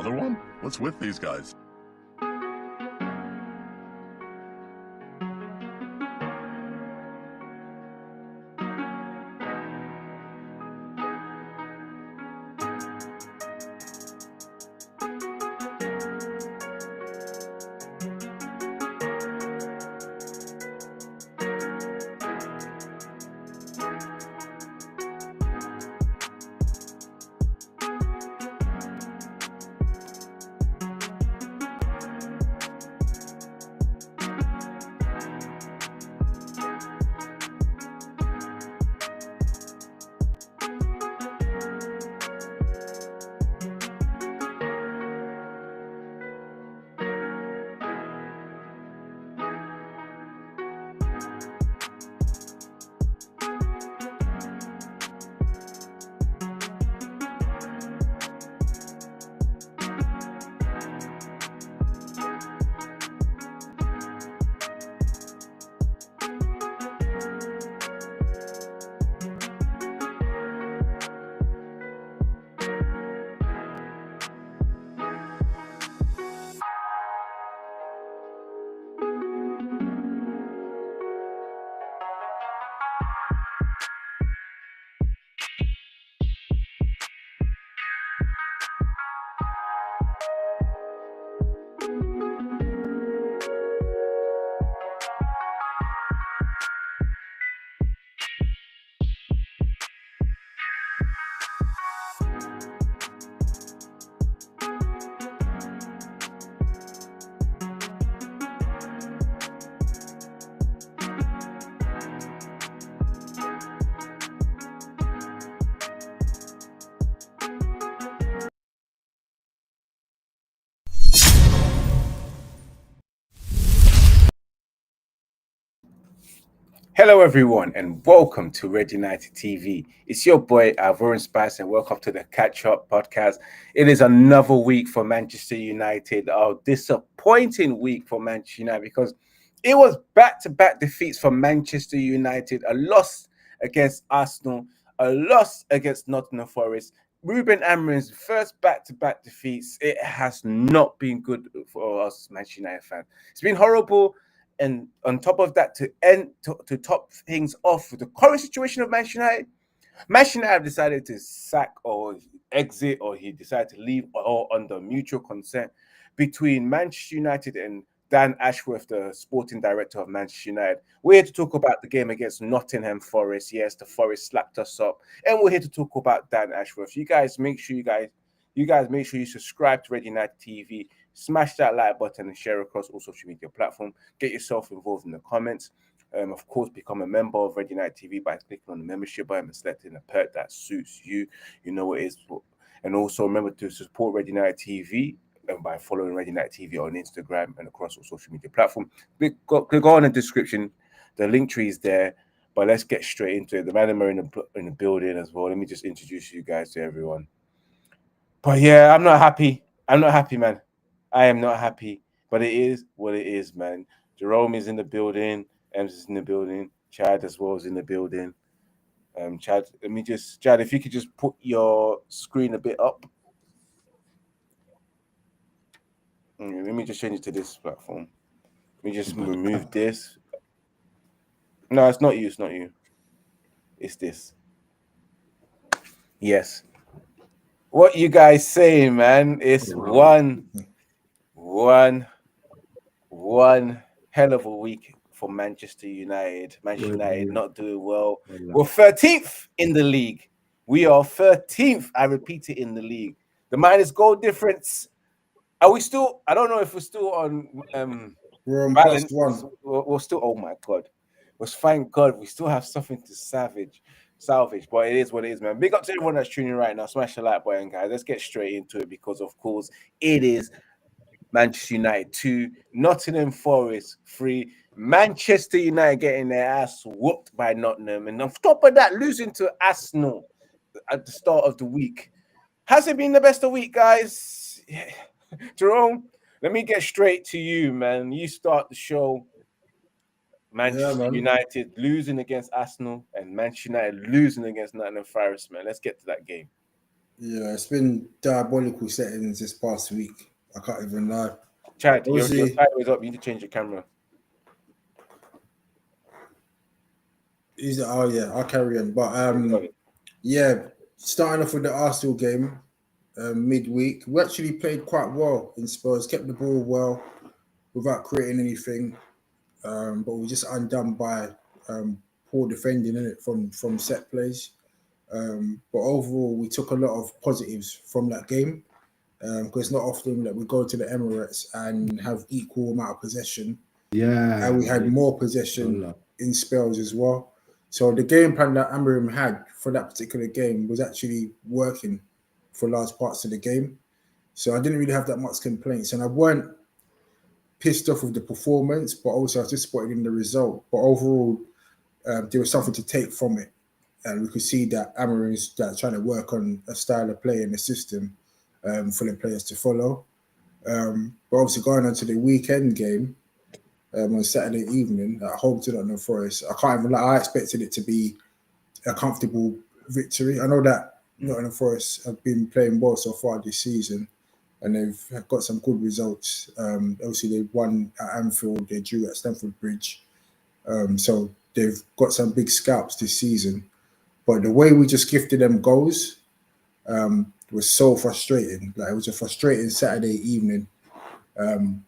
Another one? What's with these guys? Hello, everyone, and welcome to Red United TV. It's your boy, Warren Spice, and welcome to the Catch Up podcast. It is another week for Manchester United, a disappointing week for Manchester United because it was back-to-back defeats for Manchester United, a loss against Arsenal, a loss against Nottingham Forest. Ruben Amorim's first back-to-back defeats. It has not been good for us Manchester United fans. It's been horrible. And on top of that, to top things off with the current situation of Manchester United decided to sack or exit, or he decided to leave all under mutual consent between Manchester United and Dan Ashworth, the sporting director of Manchester United. We're here to talk about the game against Nottingham Forest. Yes, the Forest slapped us up, and we're here to talk about Dan Ashworth. You guys make sure you subscribe to Red United TV. Smash that like button and share across all social media platforms. Get yourself involved in the comments. Of course, become a member of Red United TV by clicking on the membership button and selecting a perk that suits you. You know what it is. And also remember to support Red United TV by following Red United TV on Instagram and across all social media platforms. Click on the description. The link tree is there. But let's get straight into it. The man are in the building as well. Let me just introduce you guys to everyone. But yeah, I'm not happy. Man. I am not happy, but it is what it is, man. Jerome is in the building. Ems is in the building. Chad as well is in the building. Chad, if you could just put your screen a bit up. Let me just change it to this platform. Let me just remove this. No, it's not you. It's not you. It's this. Yes. What you guys saying, man? It's one hell of a week for Manchester United. Manchester United not doing well. We're 13th in the league. We are 13th. I repeat it, in the league. The minus goal difference. Are we still? I don't know if we're still on. We're on balance. We're still. Oh my god! Thank God we still have something to salvage. But it is what it is, man. Big up to everyone that's tuning right now. Smash the like button, guys. Let's get straight into it because, of course, it is Manchester United 2, Nottingham Forest 3, Manchester United getting their ass whooped by Nottingham, and on top of that, losing to Arsenal at the start of the week. Has it been the best of the week, guys? Yeah. Jerome, let me get straight to you, man. You start the show. Manchester United losing against Arsenal and Manchester United losing against Nottingham Forest, man. Let's get to that game. Yeah, it's been diabolical settings this past week. I can't even lie. Chad, your Obviously, title is up. You need to change your camera. oh yeah, I'll carry on. But yeah, starting off with the Arsenal game midweek, we actually played quite well in Spurs, kept the ball well without creating anything. But we were just undone by poor defending in it from set plays. But overall, we took a lot of positives from that game because it's not often that we go to the Emirates and have equal amount of possession. Yeah, And we had more possession in spells as well. So the game plan that Amorim had for that particular game was actually working for large parts of the game. So I didn't really have that much complaints, and I weren't pissed off with the performance, but also I was disappointed in the result. But overall, there was something to take from it, and we could see that Amorim is trying to work on a style of play and a system for the players to follow. But obviously, going on to the weekend game on Saturday evening at home to Nottingham Forest, I can't even lie. I expected it to be a comfortable victory. I know that Nottingham Forest have been playing well so far this season, and they've got some good results. Obviously, they won at Anfield, they drew at Stamford Bridge, so they've got some big scalps this season. But the way we just gifted them goals was so frustrating. Like, it was a frustrating Saturday evening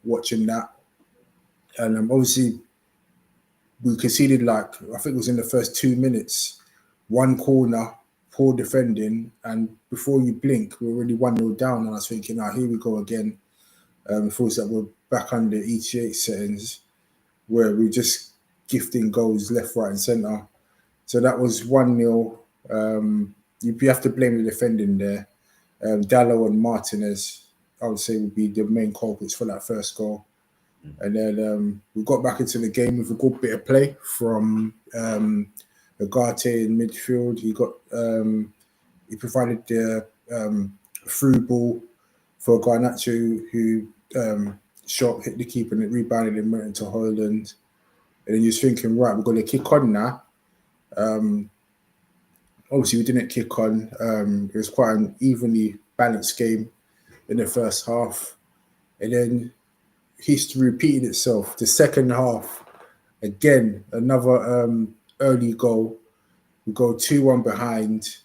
watching that. And obviously, we conceded, like, I think it was in the first 2 minutes, one corner, poor defending, and before you blink, we're already 1-0 down. And I was thinking, here we go again. It feels like we're back under ETA settings where we're just gifting goals left, right, and centre. So that was 1-0. You have to blame the defending there. Dallo and Martinez, I would say, would be the main culprits for that first goal. And then we got back into the game with a good bit of play from Agate in midfield. He provided the through ball for Garnacho, who hit the keeper and it rebounded and went into Holland. And then you're thinking, right, we're going to kick on now. Obviously, we didn't kick on. It was quite an evenly balanced game in the first half. And then history repeated itself. The second half, again, another early goal. We go 2-1 behind.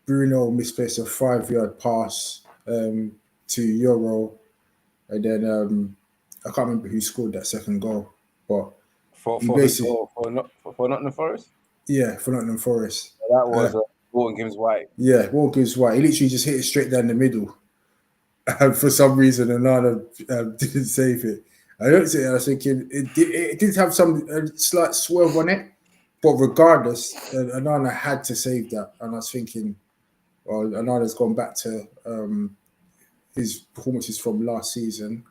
Bruno misplaced a 5-yard pass to Euro. And then I can't remember who scored that second goal. But for Nottingham Forest? Yeah, for Nottingham Forest. That was Walton Gibbs White. Yeah, Walton Gibbs White. He literally just hit it straight down the middle. And for some reason, Onana didn't save it. I don't say. I was thinking it did have some slight swerve on it, but regardless, Onana had to save that. And I was thinking, well, Onana's gone back to his performances from last season,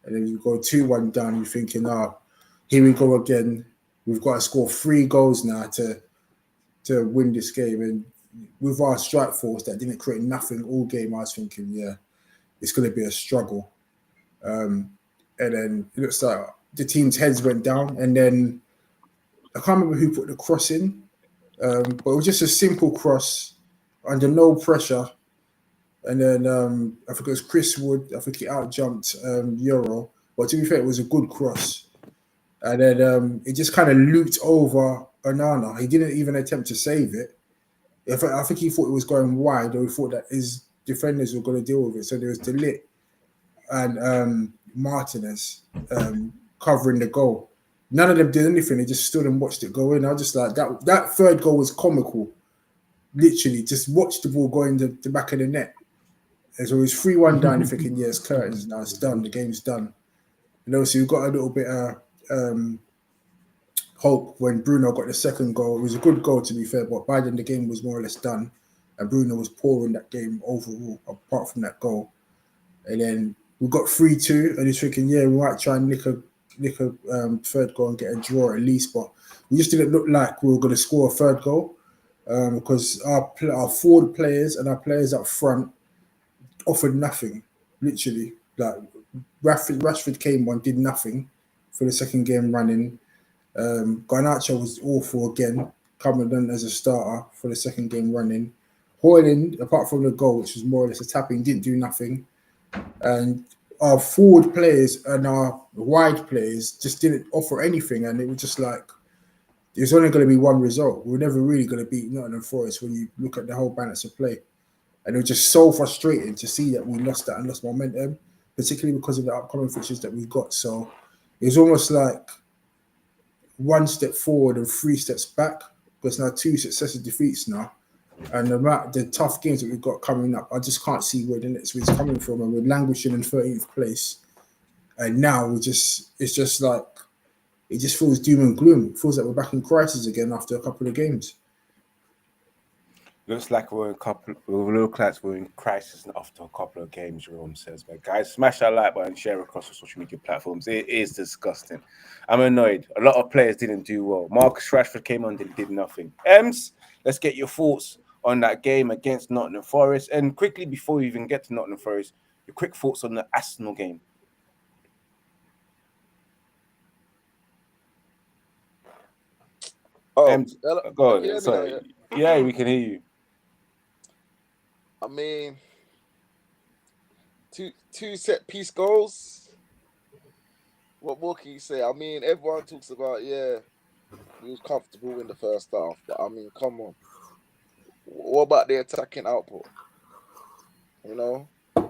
and then you go 2-1 down. You're thinking, here we go again. We've got to score 3 goals now to win this game. And with our strike force that didn't create nothing all game, I was thinking, yeah, it's going to be a struggle. And then it looks like the team's heads went down. And then I can't remember who put the cross in, but it was just a simple cross under no pressure. And then I think it was Chris Wood. I think he out-jumped Euro. But to be fair, it was a good cross. And then it just kind of looped over Onana. He didn't even attempt to save it. I think he thought it was going wide, or he thought that his defenders were going to deal with it. So there was Delit and Martinez covering the goal. None of them did anything. They just stood and watched it go in. I was just like, that third goal was comical. Literally, just watch the ball go in the back of the net. And so it was 3-1 down. You're thinking, yeah, it's curtains now. It's done. The game's done. And obviously, we got a little bit of hope when Bruno got the second goal. It was a good goal, to be fair, but by then the game was more or less done. And Bruno was poor in that game overall, apart from that goal. And then we got 3-2, and he's thinking, yeah, we might try and nick a third goal and get a draw at least. But we just didn't look like we were going to score a third goal because our forward players and our players up front offered nothing, literally. Like Rashford came on, did nothing for the second game running. Garnacho was awful again, coming in as a starter for the second game running. Hoyland, apart from the goal, which was more or less a tapping, didn't do nothing. And our forward players and our wide players just didn't offer anything. And it was just like, there's only going to be one result. We're never really going to beat Nottingham Forest when you look at the whole balance of play. And it was just so frustrating to see that we lost that and lost momentum, particularly because of the upcoming fixtures that we got. So it was almost like one step forward and 3 steps back, because now 2 successive defeats now. And the tough games that we've got coming up, I just can't see where the next week's coming from. And we're languishing in 13th place. And now it just feels doom and gloom. It feels like we're back in crisis again after a couple of games. Looks like we're in crisis after a couple of games, Jerome says. But guys, smash that like button, share across the social media platforms. It is disgusting. I'm annoyed. A lot of players didn't do well. Marcus Rashford came on and did nothing. Ems, let's get your thoughts on that game against Nottingham Forest. And quickly, before we even get to Nottingham Forest, your quick thoughts on the Arsenal game. Oh, go on. Sorry. Yeah, we can hear you. I mean, two set piece goals. What more can you say? I mean, everyone talks about, we was comfortable in the first half, but I mean, come on. What about the attacking output? You know, I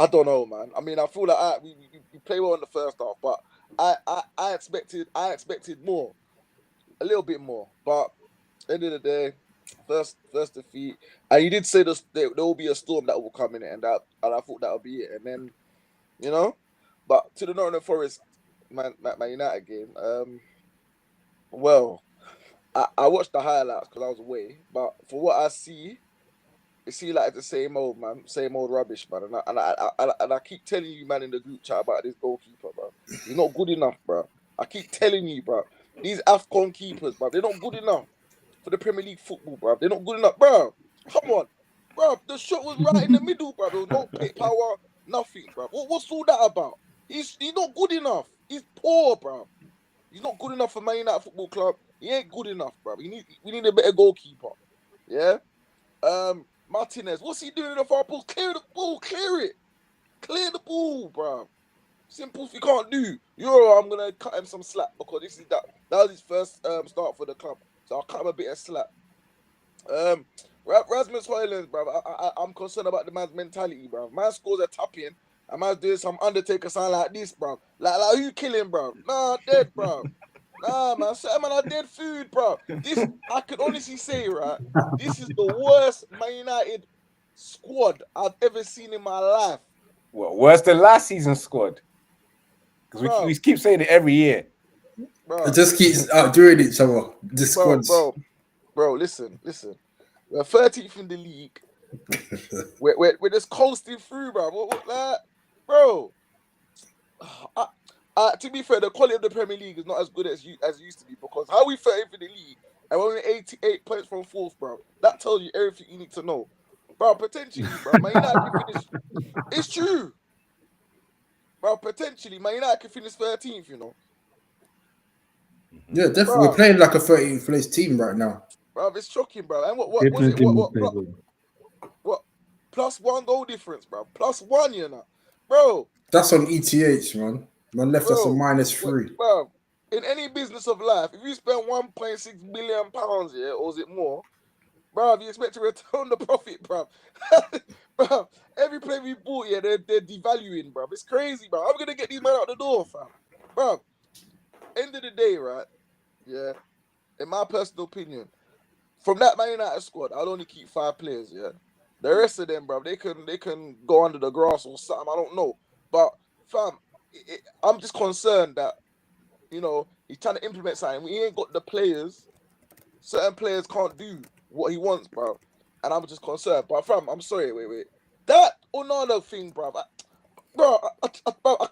don't know, man. I mean, I feel like we play well in the first half, but I expected more, a little bit more. But end of the day, first defeat, and you did say there will be a storm that will come in it, and I thought that would be it. And then, you know, but to the Nottingham Forest Man United game, well, I watched the highlights because I was away, but for what I see, it seems like the same old, man, same old rubbish, man. And I keep telling you, man, in the group chat about this goalkeeper, bro. He's not good enough, bro. I keep telling you, bro. These AFCON keepers, bro, they're not good enough for the Premier League football, bro. They're not good enough, bro. Come on, bro. The shot was right in the middle, bro. There was no pick power, nothing, bro. What's all that about? He's not good enough. He's poor, bro. He's not good enough for Man United Football Club. He ain't good enough, bro. We need a better goalkeeper. Yeah. Martinez, what's he doing in the far post? Clear the ball, clear it. Clear the ball, bro. Simple if you can't do. I'm gonna cut him some slack because that was his first start for the club. So I'll cut him a bit of slack. Rasmus Højlund, bro. I'm concerned about the man's mentality, bro. Man scores a tap in, and man's doing some Undertaker sign like this, bro. Like who killing, bro? Nah, dead, bro. Nah, man, set him on a dead food, bro. This, I could honestly say, right, this is the worst Man United squad I've ever seen in my life. Well, worse than last season's squad. Because we keep saying it every year. Bro. It just keeps outdoing each other. The squads. Bro, listen. We're 13th in the league. we're just coasting through, bro. What, bro. To be fair, the quality of the Premier League is not as good as it used to be, because how we 13th in the league and we're only 88 points from 4th, bro. That tells you everything you need to know, bro. Potentially, bro, Man United can finish. It's true, bro. Potentially, Man United can finish 13th. You know. Yeah, definitely. Bro, we're playing like a 13th place team right now, bro. It's shocking, bro. And what was it? What? +1 goal difference, bro. +1, you know, bro. That's on ETH, man. Man left us a -3. Bro, in any business of life, if you spend £1.6 million, yeah, or is it more, bro, you expect to return the profit, bro. Bro, every player we bought, yeah, they're devaluing, bro. It's crazy, bro. I'm gonna get these men out the door, fam. Bro, end of the day, right? Yeah, in my personal opinion, from that Man United squad, I'll only keep 5 players, yeah. The rest of them, bro, they can go under the grass or something. I don't know, but fam, I'm just concerned that, you know, he's trying to implement something. We ain't got the players. Certain players can't do what he wants, bro. And I'm just concerned. But fam, I'm sorry, wait. That Onana thing, bro. I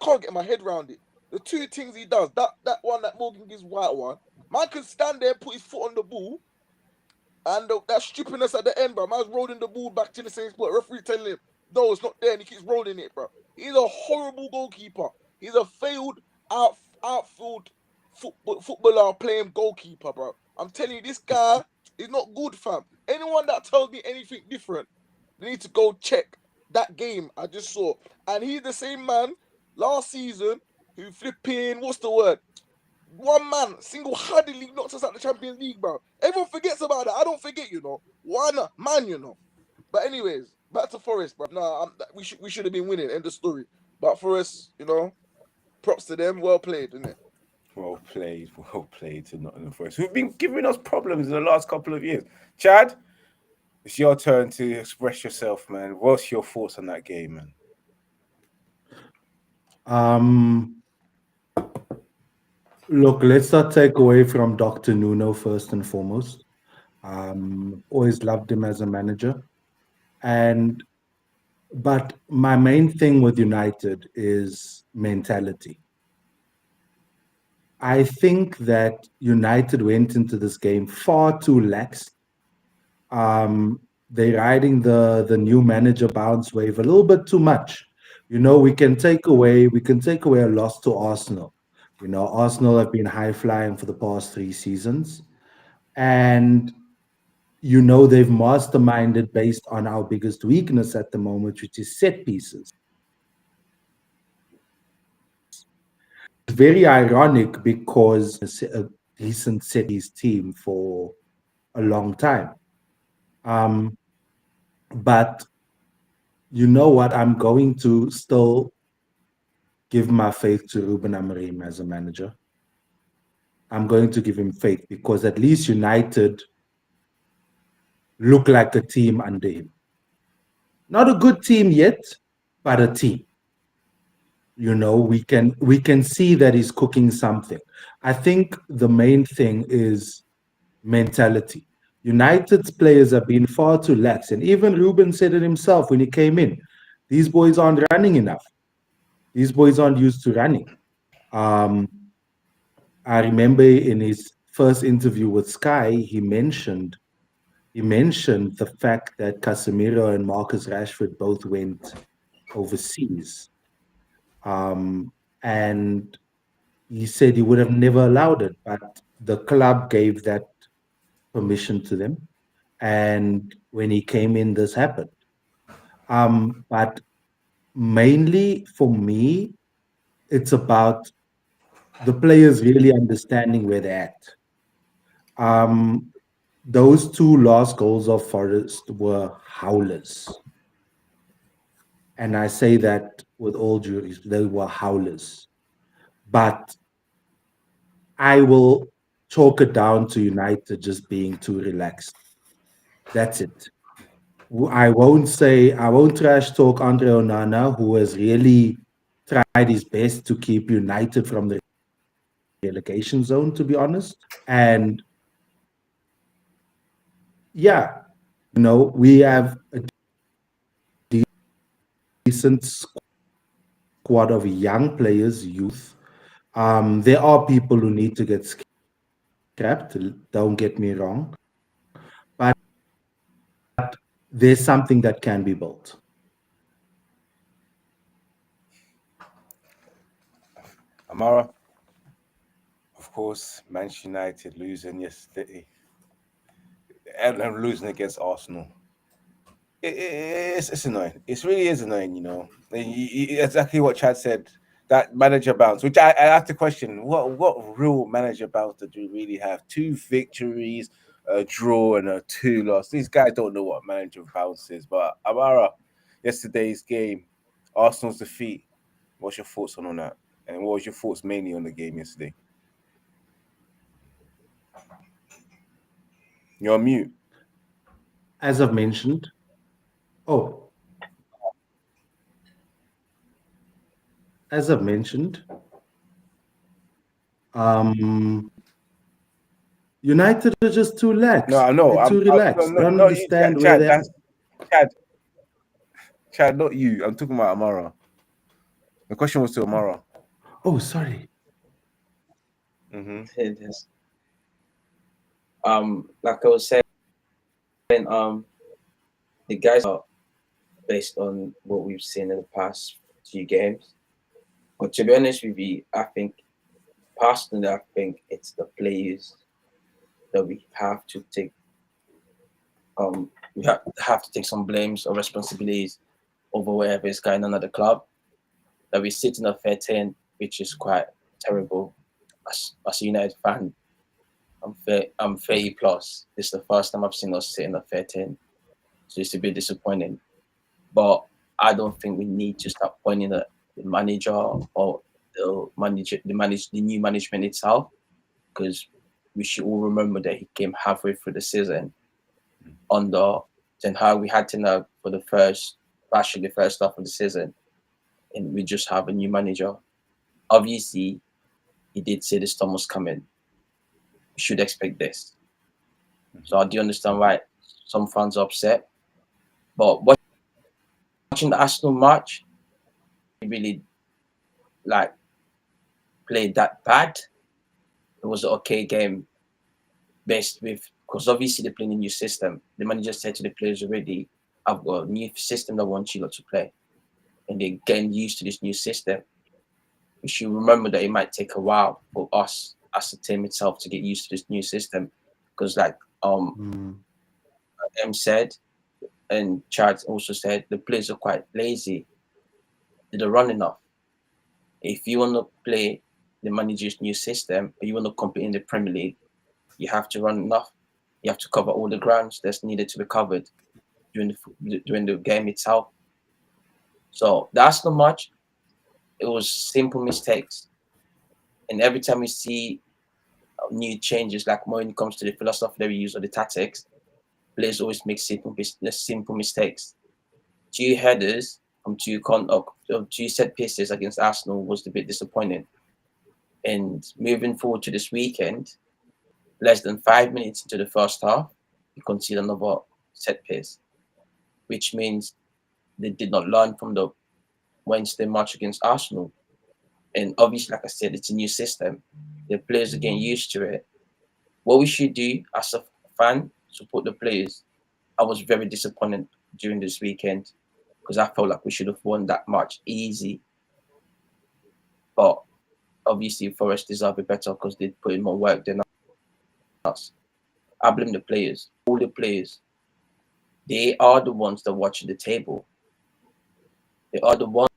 can't get my head around it. The 2 things he does, that one that Morgan gives white one, man can stand there and put his foot on the ball, and that stupidness at the end, bro. Man's rolling the ball back to the same spot. Referee telling him, no, it's not there, and he keeps rolling it, bro. He's a horrible goalkeeper. He's a failed outfield footballer playing goalkeeper, bro. I'm telling you, this guy is not good, fam. Anyone that tells me anything different, they need to go check that game I just saw. And he's the same man last season who flipping, what's the word? One man single-handedly knocked us out the Champions League, bro. Everyone forgets about that. I don't forget, you know. One man, you know. But anyways, back to Forest, bro. Nah, we should have been winning. End of story. But Forest, you know, props to them. Well played, isn't it? Well played to Nottingham Forest, who've been giving us problems in the last couple of years. Chad, it's your turn to express yourself, man. What's your thoughts on that game, man? Look, let's not take away from Dr. Nuno first and foremost. Always loved him as a manager. But my main thing with United is mentality. I think that United went into this game far too lax. They're riding the new manager bounce wave a little bit too much. You know, we can take away a loss to Arsenal. You know, Arsenal have been high flying for the past 3 seasons, and you know they've masterminded based on our biggest weakness at the moment, which is set pieces. It's very ironic because a decent set piece team for a long time. But you know what? I'm going to still give my faith to Ruben Amorim as a manager. I'm going to give him faith because at least United look like a team under him. Not a good team yet, but a team. You know, we can see that he's cooking something. I think the main thing is mentality. United's players have been far too lax, and even Ruben said it himself when he came in. These boys aren't running enough. These boys aren't used to running. I remember in his first interview with Sky, he mentioned the fact that Casemiro and Marcus Rashford both went overseas. And he said he would have never allowed it, but the club gave that permission to them. And when he came in, this happened. But mainly for me, it's about the players really understanding where they're at. Those 2 last goals of Forest were howlers. And I say that with all due respect, they were howlers. But I will chalk it down to United just being too relaxed. That's it. I won't trash talk Andre Onana, who has really tried his best to keep United from the relegation zone, to be honest. And yeah, you know, we have a decent squad of young players, youth. There are people who need to get scrapped, don't get me wrong. But there's something that can be built. Amara, of course, Manchester United losing yesterday and losing against Arsenal. It's annoying. It really is annoying, you know. Exactly what Chad said. That manager bounce, which I have to question, what real manager bounce did we really have? 2 victories, a draw, and a 2 loss. These guys don't know what manager bounce is. But Amara, yesterday's game, Arsenal's defeat. What's your thoughts on that? And what was your thoughts mainly on the game yesterday? You're on mute. As I've mentioned, United are just too lax. No, I know. They're too relaxed. No, don't not understand you, where they're at. Chad, not you. I'm talking about Amara. The question was to Amara. Oh, sorry. Mm-hmm. Like I was saying, the guys are based on what we've seen in the past few games. But to be honest with you, I think personally, I think it's the players that we have to take. We have to take some blames or responsibilities over whatever is going on at the club. That we sit in a 13, which is quite terrible. As a United fan, I'm 30 plus. This is the first time I've seen us sit in a 13, so it's a bit disappointing. But I don't think we need to start pointing at the manager or the new management itself, because we should all remember that he came halfway through the season under Ten Hag. We had Ten Hag for the first half of the season, and we just have a new manager. Obviously, he did say the storm was coming. We should expect this. So I do understand why some fans are upset. But watching the Arsenal match, he really like played that bad. It was an okay game based with, because obviously they're playing a new system. The manager said to the players already, I've got a new system that I want you lot to play. And they're getting used to this new system. We should remember that it might take a while for us as a team itself to get used to this new system. Because like M said, and Chad also said, the players are quite lazy. They don't run enough. If you want to play the manager's new system, or you want to compete in the Premier League, you have to run enough. You have to cover all the grounds that's needed to be covered during the game itself. So that's not much. It was simple mistakes. And every time we see new changes, like when it comes to the philosophy that we use or the tactics, players always make simple mistakes. 2 headers from 2 set pieces against Arsenal was a bit disappointing. And moving forward to this weekend, less than 5 minutes into the first half, you concede another set piece, which means they did not learn from the Wednesday match against Arsenal. And obviously, like I said, it's a new system. The players are getting used to it. What we should do as a fan, support the players. I was very disappointed during this weekend because I felt like we should have won that match easy. But obviously, Forest deserve it better because they put in more work than us. I blame the players, all the players. They are the ones that watch the table. They are the ones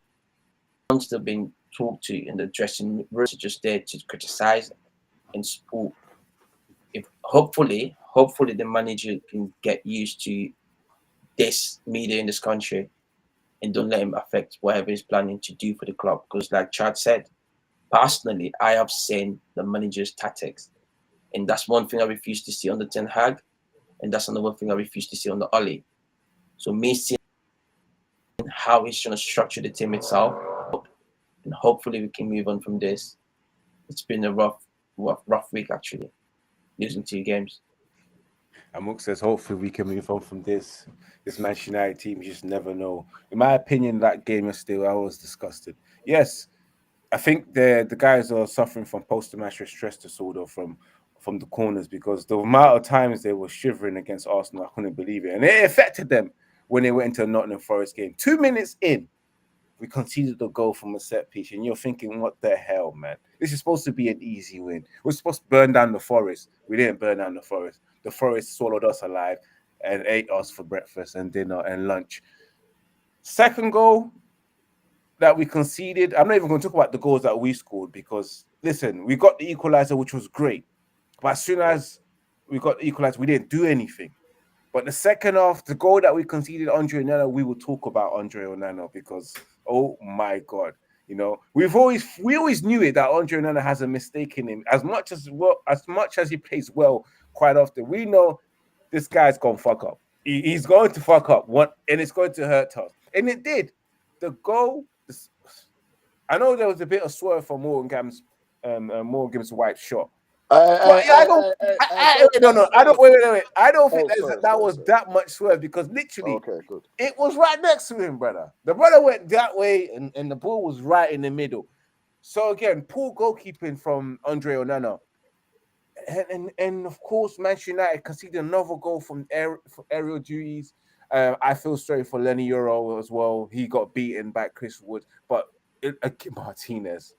that have been talked to in the dressing room, just there to criticize and support. If hopefully the manager can get used to this media in this country and don't let him affect whatever he's planning to do for the club. Because like Chad said, personally, I have seen the manager's tactics. And that's one thing I refuse to see on the Ten Hag. And that's another thing I refuse to see on the Oli. So me seeing how he's trying to structure the team itself, and hopefully we can move on from this. It's been a rough week actually, losing 2 games. And Mook says, hopefully we can move on from this Manchester United team. You just never know. In my opinion, that game yesterday, I was disgusted. Yes, I think the guys are suffering from post-traumatic stress disorder from the corners, because the amount of times they were shivering against Arsenal, I couldn't believe it. And it affected them when they went into a Nottingham Forest game. 2 minutes in, we conceded a goal from a set piece, and you're thinking, what the hell, man? This is supposed to be an easy win. We're supposed to burn down the Forest. We didn't burn down the Forest. The Forest swallowed us alive and ate us for breakfast and dinner and lunch. Second goal that we conceded, I'm not even going to talk about the goals that we scored, because, listen, we got the equalizer, which was great. But as soon as we got the equalizer, we didn't do anything. But the second half, the goal that we conceded, Andre Onana, we will talk about Andre Onana, because, oh my God, you know, we always knew it, that Andre Onana has a mistake in him. As much as he plays well, quite often, we know this guy's gonna fuck up. He's going to fuck up, and it's going to hurt us. And it did. The goal, I know there was a bit of swerve for Morgan's White shot. But yeah, I don't wait. I don't think that was that much swerve, because literally it was right next to him, brother. The brother went that way, and the ball was right in the middle. So again, poor goalkeeping from Andre Onana. And of course, Manchester United conceded another goal from aerial duties. I feel sorry for Lenny Euro as well. He got beaten by Chris Wood, but Martinez.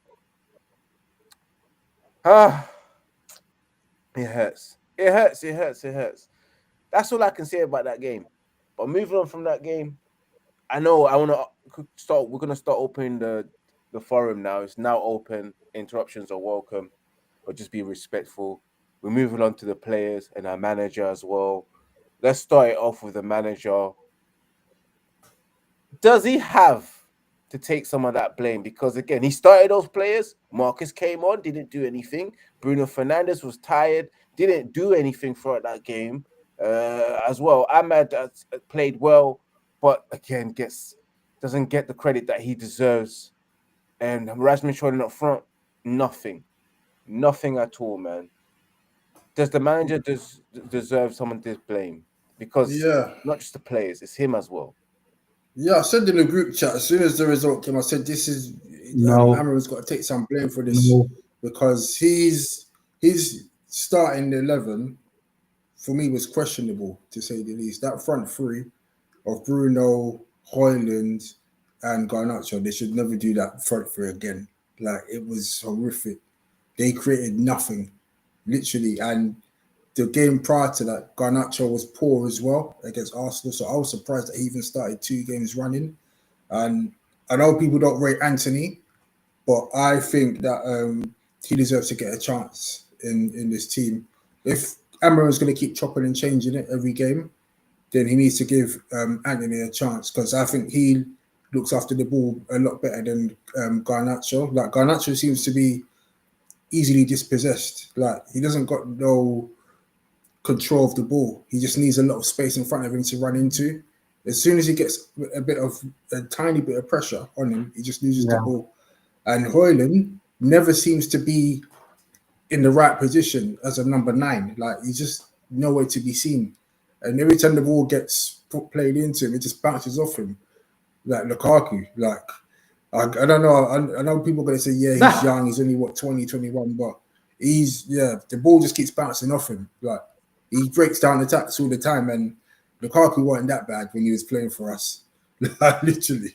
Ah, it hurts. It hurts. It hurts. It hurts. That's all I can say about that game. But moving on from that game, I know I want to start. We're gonna start opening the forum now. It's now open. Interruptions are welcome, but just be respectful. We're moving on to the players and our manager as well. Let's start it off with the manager. Does he have to take some of that blame? Because again, he started those players. Marcus came on, didn't do anything. Bruno Fernandes was tired, didn't do anything throughout that game as well. Ahmad played well, but again, doesn't get the credit that he deserves. And Rasmus Højlund up front, nothing at all, man. Does the manager deserve some of this blame? Because Yeah. not just the players, it's him as well. Yeah, I said in the group chat as soon as the result came, I said this is No. Amorim's got to take some blame for this No. because his starting 11 for me was questionable to say the least. That front three of Bruno, Højlund, and Garnacho, they should never do that front three again. Like it was horrific. They created nothing, literally, and the game prior to that, Garnacho was poor as well against Arsenal. So I was surprised that he even started 2 games running. And I know people don't rate Anthony, but I think that he deserves to get a chance in this team. If Amorim's going to keep chopping and changing it every game, then he needs to give Anthony a chance because I think he looks after the ball a lot better than Garnacho. Like Garnacho seems to be easily dispossessed. Like he doesn't got no control of the ball. He just needs a lot of space in front of him to run into. As soon as he gets a tiny bit of pressure on him, he just loses the ball. And Højlund never seems to be in the right position as a number 9. Like he's just nowhere to be seen. And every time the ball gets played into him, it just bounces off him. Like Lukaku. Like I don't know. I know people are going to say, yeah, he's young. He's only 20, 21, but the ball just keeps bouncing off him. Like he breaks down attacks all the time, and Lukaku wasn't that bad when he was playing for us, like, literally.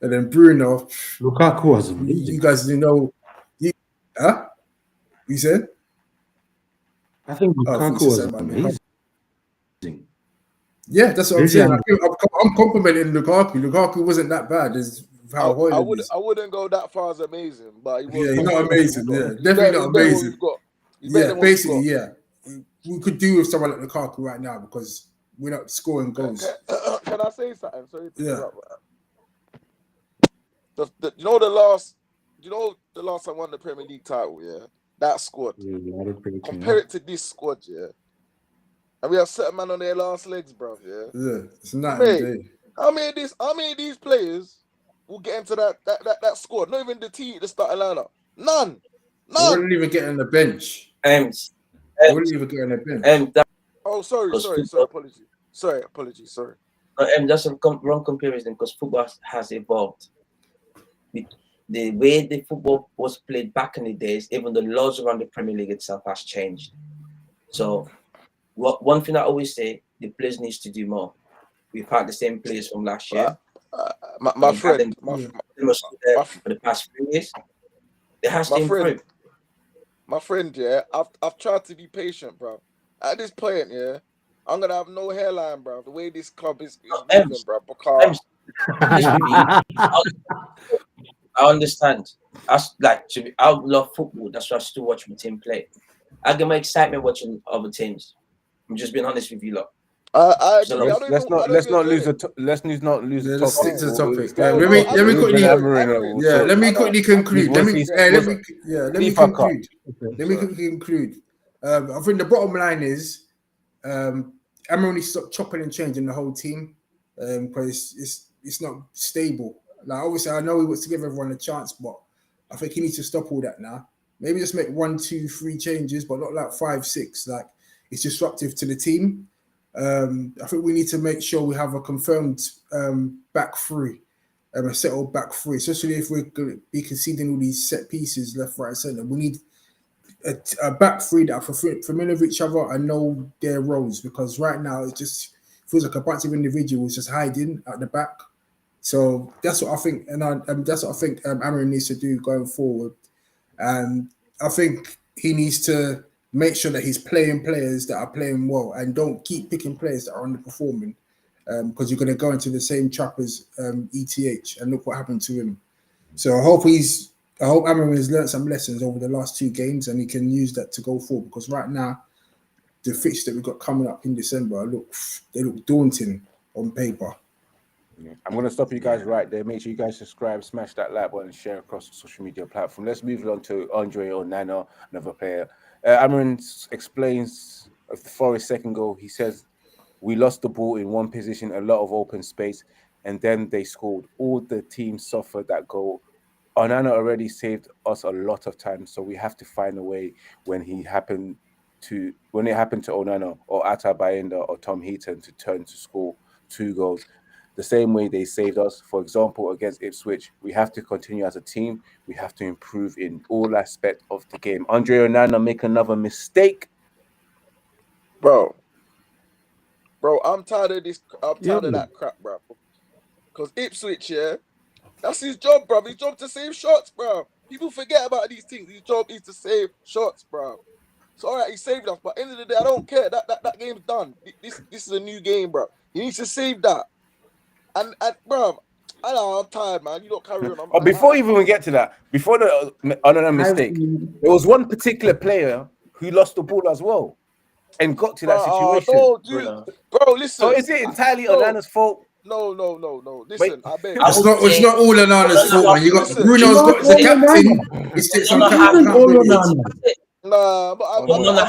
And then Bruno, Lukaku was amazing. you guys didn't know, You said? I think Lukaku was amazing. Yeah, that's what I'm saying. I'm complimenting Lukaku. Lukaku wasn't that bad as how Højlund is. I wouldn't go that far as amazing, but he's not amazing. Yeah, definitely not amazing. Yeah, basically, yeah. We could do with someone like Lukaku right now because we're not scoring goals. Can I say something? Sorry to interrupt. You know the last time I won the Premier League title, yeah? That squad. Compare it to this squad, yeah. And we have certain man on their last legs, bro. Yeah. Yeah, it's not day. How many of these players will get into that squad? Not even the starting lineup. None. They wouldn't even get on the bench. They wouldn't even get on the bench. Sorry. Apologies. That's a wrong comparison because football has evolved. The way the football was played back in the days, even the laws around the Premier League itself has changed. So, one thing I always say, the players needs to do more. We've had the same players from last year. My friend, for the past 3 years. It has to improve. My friend, yeah, I've tried to be patient, bro. At this point, yeah, I'm gonna have no hairline, bro. The way this club is moving, bro. Because I understand. I love football. That's why I still watch my team play. I get my excitement watching other teams. I'm just being honest with you, lot. Let's not lose the topic. Let's stick to the topic. Let me quickly conclude. I think the bottom line is Amorim needs to stop chopping and changing the whole team because it's not stable. Like obviously, I know he wants to give everyone a chance, but I think he needs to stop all that now. Maybe just make 1, 2, 3 changes, but not like 5, 6. Like it's disruptive to the team. I think we need to make sure we have a confirmed back three, a settled back three, especially if we're going to be conceding all these set pieces left, right, and centre. We need a back three that are familiar with each other and know their roles because right now it just feels like a bunch of individuals just hiding at the back. So that's what I think, and that's what I think Amorim needs to do going forward. And I think he needs to make sure that he's playing players that are playing well and don't keep picking players that are underperforming because you're going to go into the same trap as ETH and look what happened to him. So I hope Amorim has learned some lessons over the last 2 games and he can use that to go forward, because right now the fixtures that we've got coming up in December look daunting on paper. I'm going to stop you guys right there. Make sure you guys subscribe, smash that like button, share across the social media platform. Let's move on to Andre Onana, another player. Amorim explains of the Forest second goal. He says, we lost the ball in one position, a lot of open space, and then they scored. All the team suffered that goal. Onana already saved us a lot of time, so we have to find a way when it happened to Onana or Atta Bayinda or Tom Heaton to turn to score 2 goals. The same way they saved us, for example, against Ipswich. We have to continue as a team. We have to improve in all aspects of the game. Andre Onana make another mistake. Bro, I'm tired of this. I'm tired of that crap, bro. Because Ipswich, yeah, that's his job, bro. His job to save shots, bro. People forget about these things. His job is to save shots, bro. So all right, he saved us, but at the end of the day, I don't care. That game's done. This is a new game, bro. He needs to save that. And bro, I'm tired, man. You don't carry on. Before you even get to that, before the Onana mistake, there was one particular player who lost the ball as well and got to that situation. Bro, listen. So is it entirely Onana's fault? No. Listen, I beg. It's not all Onana's fault, man. You got Bruno's got the captain. He sticks on captain. Nah, but I'm not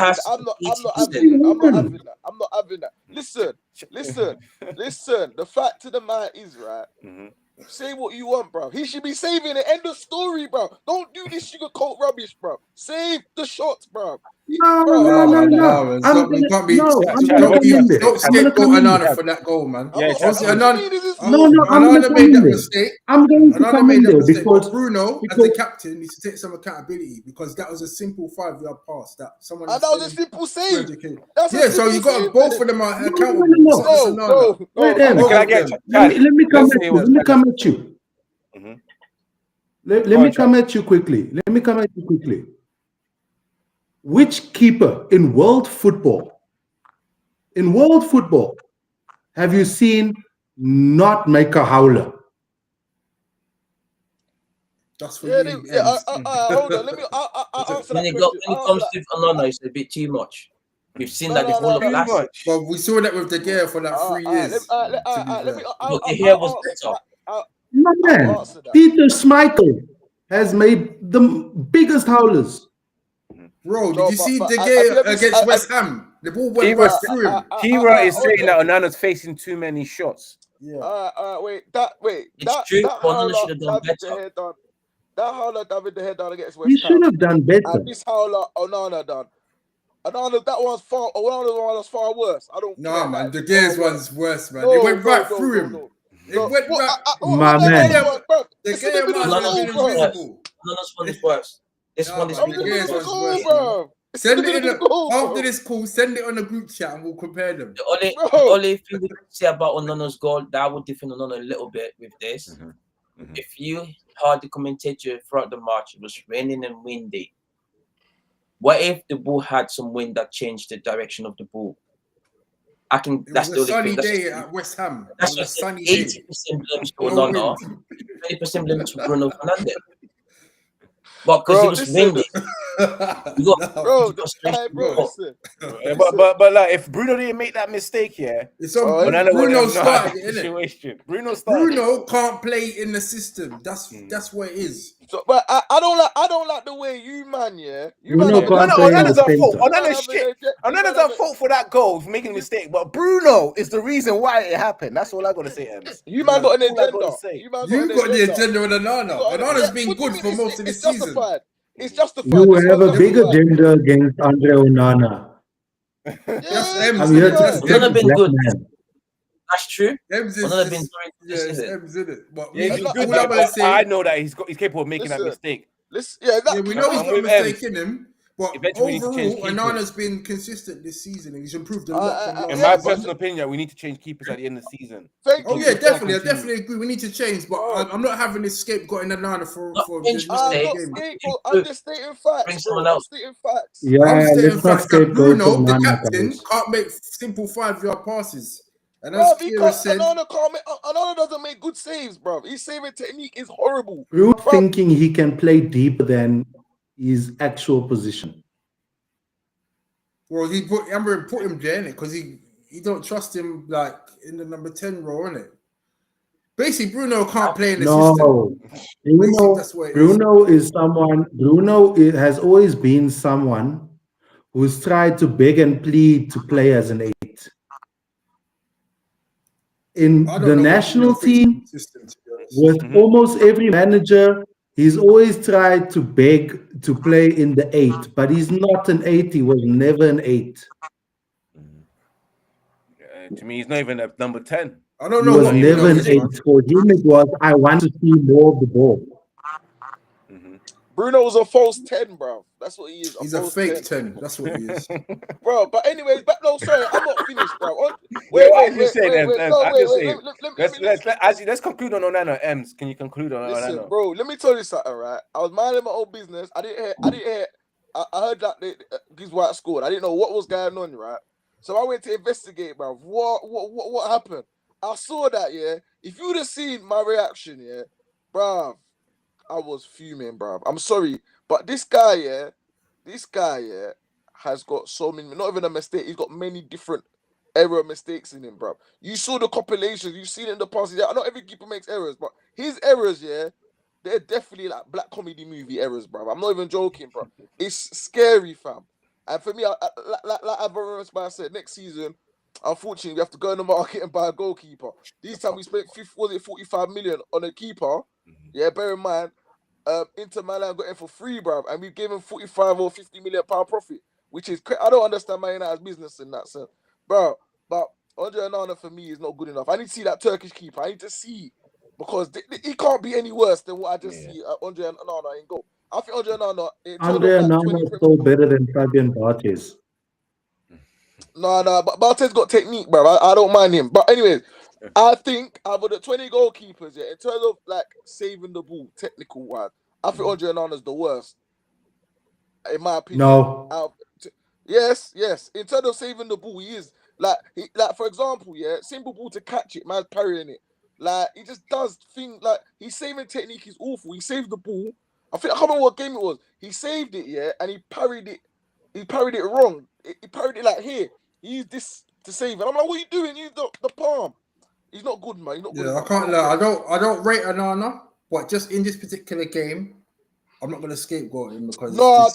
having that. Listen. The fact of the matter is, right? Say what you want, bro. He should be saving it. End of story, bro. Don't do this sugarcoat rubbish, bro. Save the shots, bro. No. Don't scapegoat Onana for that goal, man. Onana made that mistake. I'm going to come in there because Bruno, as the captain, needs to take some accountability, because that was a simple 5-yard pass that someone. And that was a simple save. So you got both of them are accountable. Let me come at you. Let me come at you quickly. Which keeper in world football have you seen not make a howler? That's for you. Hold on. Let me answer that when it comes to Onana, it's a bit too much. We've seen that the whole of last year. But we saw that with De Gea for like 3 years. But De Gea was better. Man, Peter Schmeichel has made the biggest howlers. Bro, did you see De Gea against West Ham? The ball went right through him. Kira is saying that Onana's facing too many shots. Yeah. Wait. It's true. Onana should have done better. That howler David De Gea done against West Ham. He should have done better. And this howler Onana done. Onana, that one's far. Onana one was far worse. I don't. No, man. De Gea's one's worse, man. It went right through him. It went right. My man. De Gea was invisible. Onana's one is worse. This one is bro. Send it in after this call. Send it on the group chat and we'll compare them. The only thing we can say about Onana's goal that I would defend Onana a little bit with this. If you heard the commentator throughout the match, it was raining and windy. What if the ball had some wind that changed the direction of the ball? That's the only sunny thing. day at West Ham. That's just 80% blame to Onana, 20% blame to Bruno Fernandes. But because it was windy, but like if Bruno didn't make that mistake, it's on Bruno started it, situation. Bruno can't play in the system. That's what it is. So, but I don't like the way you man, Onana's at fault. Onana's shit. Onana's at fault for that goal, for making a mistake. But Bruno is the reason why it happened. That's all I gotta say. You man got an agenda. You got the agenda with Onana. Onana's been good for most of the season. It's justified. You have a big agenda against Andre Onana. Onana been good. That's true. Onana been good. I know that he's capable of making that mistake. We know he's got a mistake in him. But Eventually, we need to change overall, keepers. Onana's been consistent this season, and he's improved a lot from last In season. my personal opinion, we need to change keepers at the end of the season. Thank Oh you. yeah, definitely. I continue. definitely agree. We need to change, but I'm not having this scapegoat in Onana for change the I'm not game. scapegoat. I'm just stating facts, Bring bro. someone I'm else. stating facts. Yeah, I'm stating let's not facts that scapegoat Bruno, the Onana, captain, guys. can't make simple 5-yard passes. And Bro, as he Kira can't. said, Onana doesn't make good saves, bro. His saving technique is horrible. We're Bro, thinking he can play deeper than his actual position. well, Amorim put him there, innit? Because he don't trust him like in the number 10 role, innit? Basically, Bruno can't play in the system. No, Basically, that's what it is. Bruno is someone. Bruno has always been someone who's tried to beg and plead to play as an 8. In I don't the know what national Bruno thinks team, of the system, to be honest. with almost every manager, he's always tried to beg to play in the 8, but he's not an 8. He was never an 8. To me, he's not even a number 10. I don't He know was what never Bruno an is, 8. man. For him, it was, I want to see more of the ball. Bruno's a false 10, bro. That's what he is. He's a false fake 10. That's what he is. Bro. But anyways, sorry, I'm not finished, bro. Let's conclude on Onana. Ems, can you conclude on Listen, Onana? bro, let me tell you something, right? I was minding my own business. I heard that these white scored. I didn't know what was going on, right? So I went to investigate, bro. What happened? I saw that, yeah. If you'd have seen my reaction, yeah, bro, I was fuming, bro. I'm sorry, but this guy, yeah, has got so many, not even a mistake. He's got many different error mistakes in him, bro. You saw the compilations. You've seen it in the past. Yeah, not every keeper makes errors, but his errors, yeah, they're definitely like black comedy movie errors, bro. I'm not even joking, bro. It's scary, fam. And for me, like I've said, next season, unfortunately, we have to go in the market and buy a goalkeeper. This time we spent 45 million on a keeper. Yeah, bear in mind, Inter Milan got him for free, bro, and we gave him 45 or 50 million pound profit, which is I don't understand Man United's business in that sense, bro. But Andre Onana for me is not good enough. I need to see that Turkish keeper. I need to see because he can't be any worse than what I just see Andre Onana in goal. I think Andre Onana Andre Onana is so better than Fabian Barthez. No, but Barthez got technique, bro. I don't mind him. But anyways, I think out of the 20 goalkeepers, yeah, in terms of like saving the ball, technical wise, I think Andre Onana's the worst, in my opinion. No. Yes. In terms of saving the ball, he is like for example, yeah, simple ball to catch it, man's parrying it. Like he just does things like his saving technique is awful. He saved the ball. I can't remember what game it was. He saved it, yeah, and he parried it. He parried it wrong. He parried it like here. He used this to save it. I'm like, what are you doing? Use the palm. He's not good, man. He's not good. Yeah, I can't lie. I don't rate Onana, but just in this particular game, I'm not gonna scapegoat him because bro.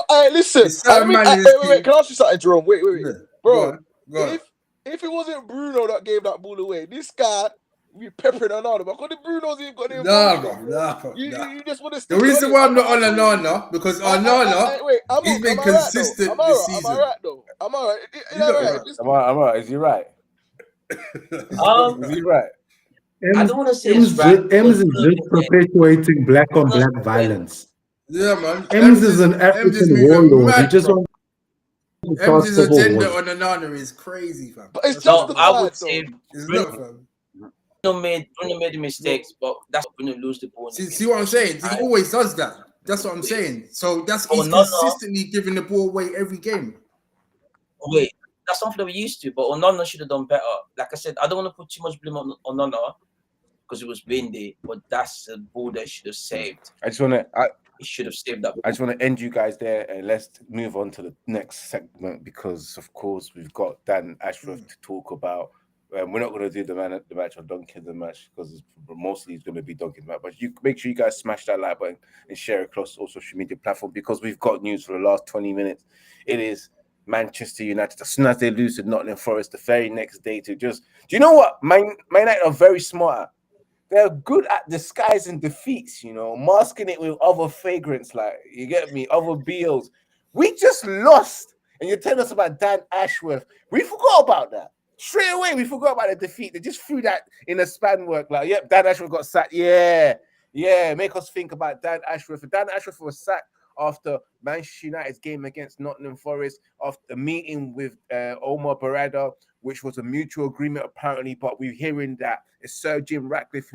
Hey, listen. Wait. Can I ask you something, Jerome? Wait. Yeah, Bro, go on. if it wasn't Bruno that gave that ball away, this guy we peppering Onana. Because the Bruno's even got the Nah. You just want to. The reason why I'm not on Onana because Onana, he's been consistent this season. Am I right though? Am I right? I'm right. Is he right? Is he right? I don't want to say it's right. Ems is just perpetuating black on black violence. Yeah, man. Ems is an African warlord. He just wants to start Ems's civil agenda wars. on Onana is crazy, fam. But it's justified. I would say It's not, fam. Bruno made the mistakes, but that's when you lose the ball. See what I'm saying? He always does that. That's what I'm saying. So he's consistently giving the ball away every game. Wait, that's something that we used to, but Onana should have done better. Like I said, I don't want to put too much blame on Onana because it was Bindi, but that's a ball that should have saved. He should have saved that ball. I just want to end you guys there and let's move on to the next segment because, of course, we've got Dan Ashworth to talk about. We're not going to do the match or Duncan the match because mostly it's going to be Duncan the match. But you make sure you guys smash that like button and share it across all social media platforms because we've got news for the last 20 minutes. It is Manchester United. As soon as they lose to Nottingham Forest, the very next day to just... Do you know what? Man United are very smart. They're good at disguising defeats, masking it with other fragrance, like, you get me, other BOs. We just lost. And you're telling us about Dan Ashworth. We forgot about that. Straight away, we forgot about the defeat. They just threw that in a span work. Like, yep, Dan Ashworth got sacked. Yeah. Make us think about Dan Ashworth. If Dan Ashworth was sacked after Manchester United's game against Nottingham Forest, after the meeting with Omar Barada, which was a mutual agreement apparently, but we're hearing that it's Sir Jim Ratcliffe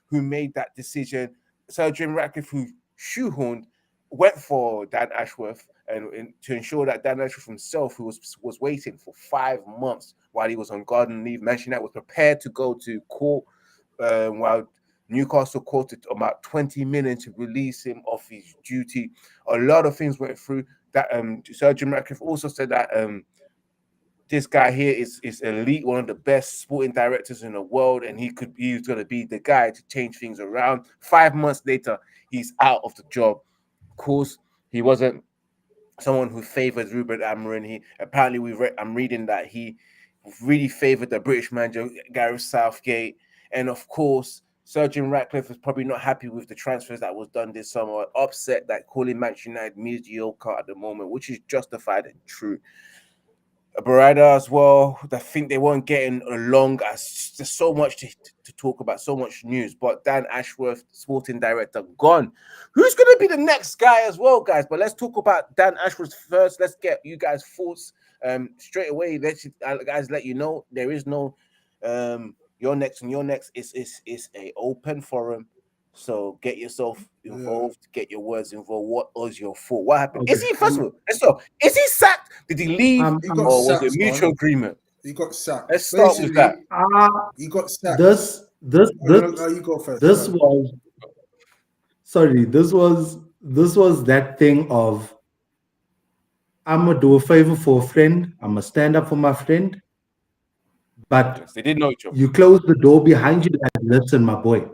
who made that decision. Sir Jim Ratcliffe, who shoehorned, went for Dan Ashworth and to ensure that Dan Ashworth himself, who was waiting for 5 months while he was on garden leave, Manchester United was prepared to go to court while Newcastle quoted about 20 million to release him off his duty. A lot of things went through that. Sir Jim Ratcliffe also said that this guy here is elite, one of the best sporting directors in the world, and he's going to be the guy to change things around. 5 months later, he's out of the job. Of course, he wasn't someone who favors Ruben Amorim. I'm reading that he really favored the British manager Gareth Southgate, and of course, Sir Jim Ratcliffe is probably not happy with the transfers that was done this summer, upset that calling Manchester United mediocre at the moment, which is justified and true. Barada as well, I think they weren't getting along. There's so much to talk about, so much news. But Dan Ashworth, sporting director, gone. Who's going to be the next guy as well, guys? But let's talk about Dan Ashworth first. Let's get you guys' thoughts straight away. Let's guys let you know there is no your next and your next is a open forum. So get yourself involved, get your words involved. What was your thought? What happened? Okay. Is he first of all? So is he sacked? Did he leave? Or was it a mutual agreement? He got sacked. Let's start with that. He got sacked. This you go first. This was that thing of I'm gonna do a favor for a friend. I'm gonna stand up for my friend. But they didn't know each other. You close the door behind you and listen, my boy.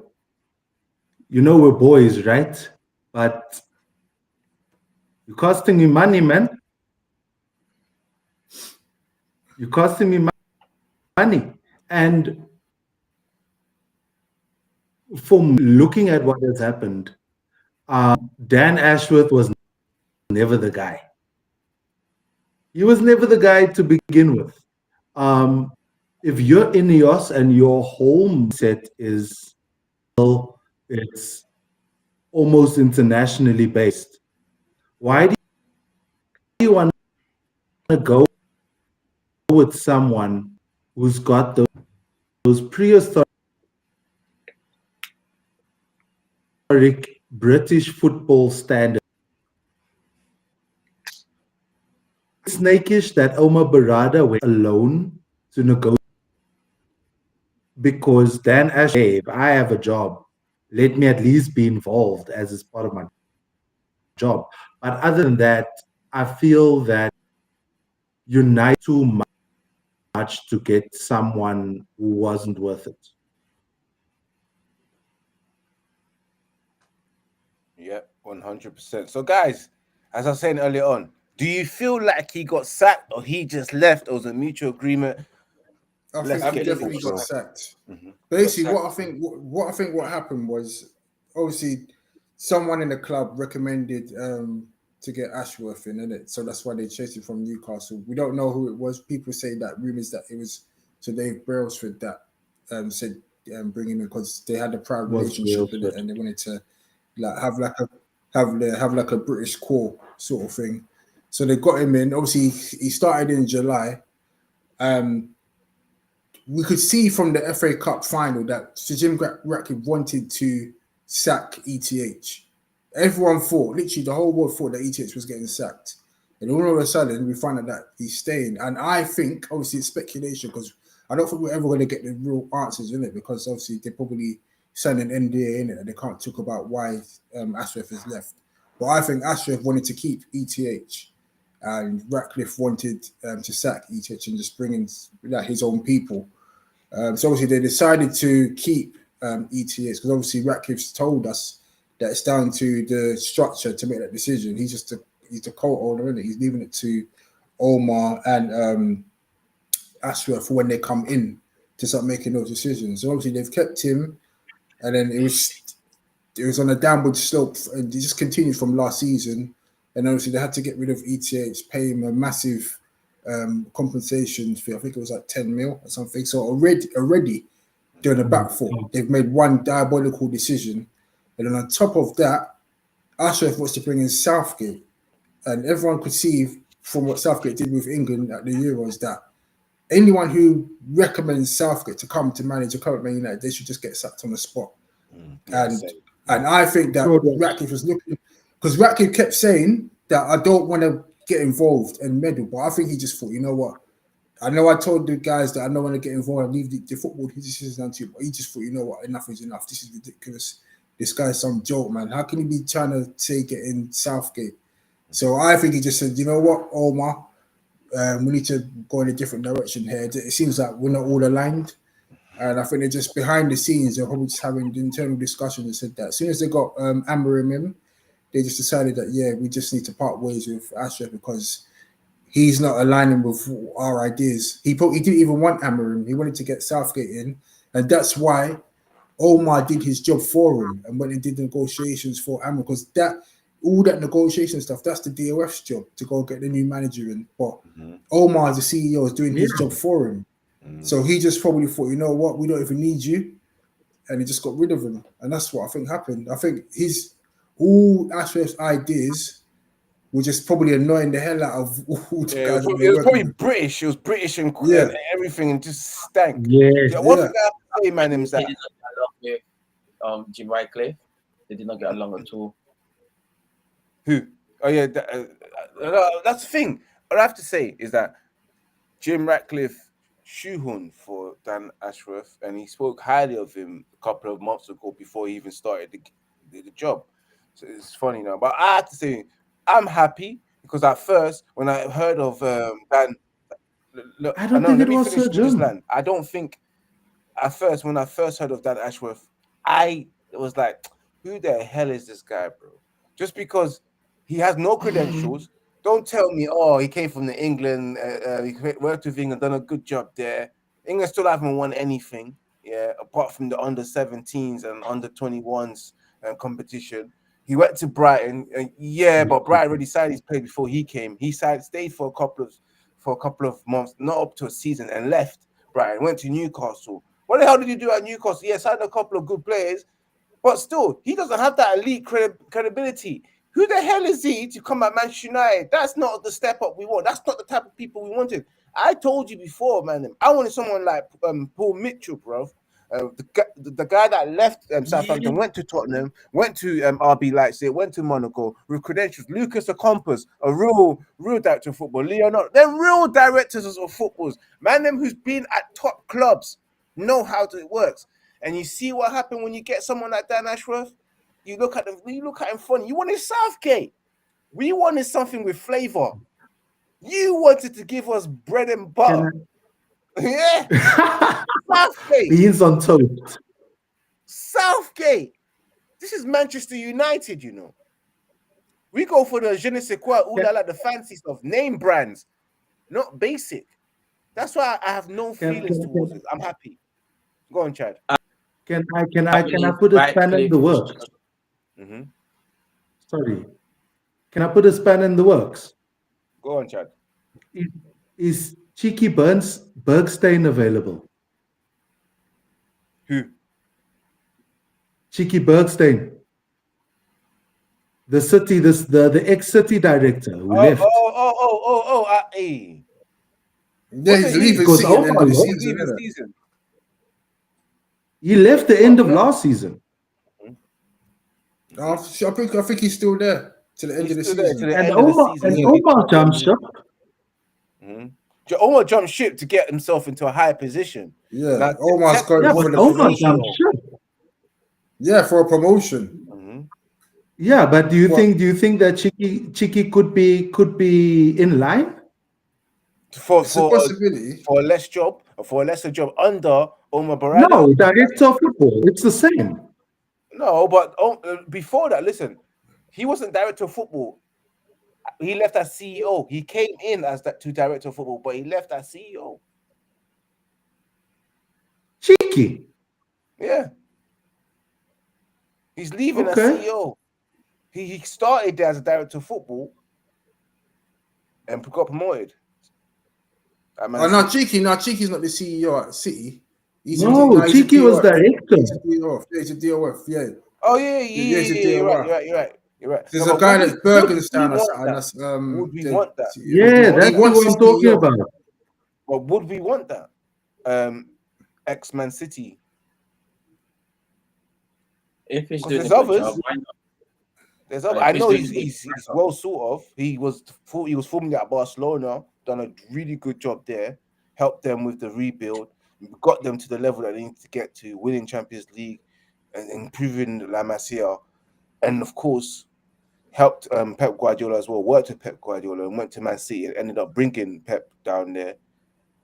You know we're boys, right? But you're costing me money, man. You're costing me money. And from looking at what has happened, Dan Ashworth was never the guy. He was never the guy to begin with. If you're Ineos and your whole set is, it's almost internationally based, why do you want to go with someone who's got those prehistoric British football standards? Snakish that Omar Barada went alone to negotiate because Dan Ash, hey, if I have a job, let me at least be involved as is part of my job. But other than that, I feel that unite too much to get someone who wasn't worth it. Yeah, 100%. So, guys, as I was saying earlier on, do you feel like he got sacked or he just left? Or was a mutual agreement? I think he definitely got sacked. Basically, what I think happened was obviously someone in the club recommended to get Ashworth in it, so that's why they chased him from Newcastle. We don't know who it was. People say that rumors that it was to Dave Brailsford that said bring him in because they had a proud relationship in it, and they wanted to have like a British core sort of thing. So they got him in. Obviously, he started in July. We could see from the FA Cup final that Sir Jim Ratcliffe wanted to sack ETH. Everyone thought, literally the whole world thought that ETH was getting sacked. And all of a sudden, we find out that he's staying. And I think, obviously, it's speculation because I don't think we're ever going to get the real answers in it because obviously they probably signed an NDA in it and they can't talk about why Ashworth has left. But I think Ashworth wanted to keep ETH and Ratcliffe wanted to sack ETH and just bring in his own people. So obviously they decided to keep ETH because obviously Ratcliffe's told us that it's down to the structure to make that decision. He's the co-owner, isn't it? He's leaving it to Omar and Ashworth for when they come in to start making those decisions. So obviously they've kept him, and then it was on a downward slope, and it just continued from last season. And obviously they had to get rid of ETH, pay him a massive compensation fee. I think it was like 10 mil or something. So already doing a back foot. They've made one diabolical decision. And then on top of that, Ashworth wants to bring in Southgate, and everyone could see from what Southgate did with England at the Euros that anyone who recommends Southgate to come to manage a club at Man United, they should just get sacked on the spot. And I think that Ratcliffe was looking, because Ratcliffe kept saying that I don't want to get involved and meddle, but I think he just thought, you know what? I know I told the guys that I don't want to get involved and leave the football decisions down to you, but he just thought, you know what? Enough is enough. This is ridiculous. This guy's some joke, man. How can he be trying to say get in Southgate? So I think he just said, you know what, Omar, we need to go in a different direction here. It seems like we're not all aligned. And I think they're just behind the scenes, they're probably just having the internal discussion and said that as soon as they got Amorim in, they just decided that, yeah, we just need to part ways with Ashworth because he's not aligning with our ideas. He didn't even want Amorim. He wanted to get Southgate in. And that's why Omar did his job for him and went and did negotiations for Amorim, because all that negotiation stuff, that's the DOF's job to go get the new manager in. But Omar, as the CEO, is doing his job for him. So he just probably thought, you know what, we don't even need you. And he just got rid of him. And that's what I think happened. I think all Ashworth's ideas were just probably annoying the hell out of all the guys. It was probably British. It was British and everything and just stank. One thing I have to say, man, is that they did not get along with Jim Ratcliffe. They did not get along at all. Who? Oh, yeah. That's the thing. What I have to say is that Jim Ratcliffe shoehorned for Dan Ashworth, and he spoke highly of him a couple of months ago before he even started the job. So it's funny now, but I have to say I'm happy because at first when I heard of Dan, look, I don't think it was Sir John. I don't think at first when I first heard of Dan Ashworth, I was like, who the hell is this guy, bro? Just because he has no credentials. Don't tell me, oh, he came from the England, he worked with England, done a good job there. England still haven't won anything, apart from the under-17s and under-21s competition. He went to Brighton, but Brighton already signed his play before he came. He stayed for a couple of months, not up to a season, and left Brighton. Went to Newcastle. What the hell did you do at Newcastle? Yeah, signed a couple of good players, but still, he doesn't have that elite credibility. Who the hell is he to come at Manchester United? That's not the step up we want. That's not the type of people we wanted. I told you before, man. I wanted someone like Paul Mitchell, bro. The guy that left Southampton, went to Tottenham, went to RB Leipzig, went to Monaco with credentials. Lucas Ocampos, a real director of football. Leonardo, they're real directors of footballs. Man, them who's been at top clubs know how it works. And you see what happened when you get someone like Dan Ashworth? You look at him funny. You wanted Southgate. We wanted something with flavor. You wanted to give us bread and butter. Yeah. Southgate. Beans on toast. Southgate. This is Manchester United, you know. We go for the je ne sais quoi, like the fancy stuff, name brands, not basic. That's why I have no feelings towards it. I'm happy. Go on, Chad. Can I put a span in the works? Sorry. Can I put a span in the works? Go on, Chad. Is Cheeky Bergstein available? Who? Cheeky Bergstein. The ex-City director who left. Hey. Yeah, he's leaving season. He left the end of last season. I think he's still there till the end of the season. And Omar jumped ship. Omar jumped ship to get himself into a higher position. Yeah, now, Omar's going for the promotion. For a promotion. Yeah, but do you think that Cheeky could be in line for a possibility for a lesser job under Omar Barada? No, director of football. It's the same. No, but before that, listen, he wasn't director of football. He left as CEO. He came in as to director of football, but he left as CEO. Cheeky. Yeah. He's leaving as CEO. He started there as a director of football and got promoted. Cheeky's not the CEO at City. Cheeky was director. He's a DOF. Yeah, he's a DOF. Yeah. Oh yeah. You're right. You're right. There's No, a but guy would that's we- would we Bergenstein or want something. that? That's Would we want that? Yeah, that's he wants what to I'm see talking young. about. But would we want that? Ex-Man City. If he's 'Cause doing a there's good others. job, why not? There's Like, other. I if he's know doing he's a good he's, job. he's well sort of. He was formerly at Barcelona, done a really good job there, helped them with the rebuild, got them to the level that they need to get to, winning Champions League and improving La Masia, and of course helped Pep Guardiola as well. Worked with Pep Guardiola and went to Man City and ended up bringing Pep down there.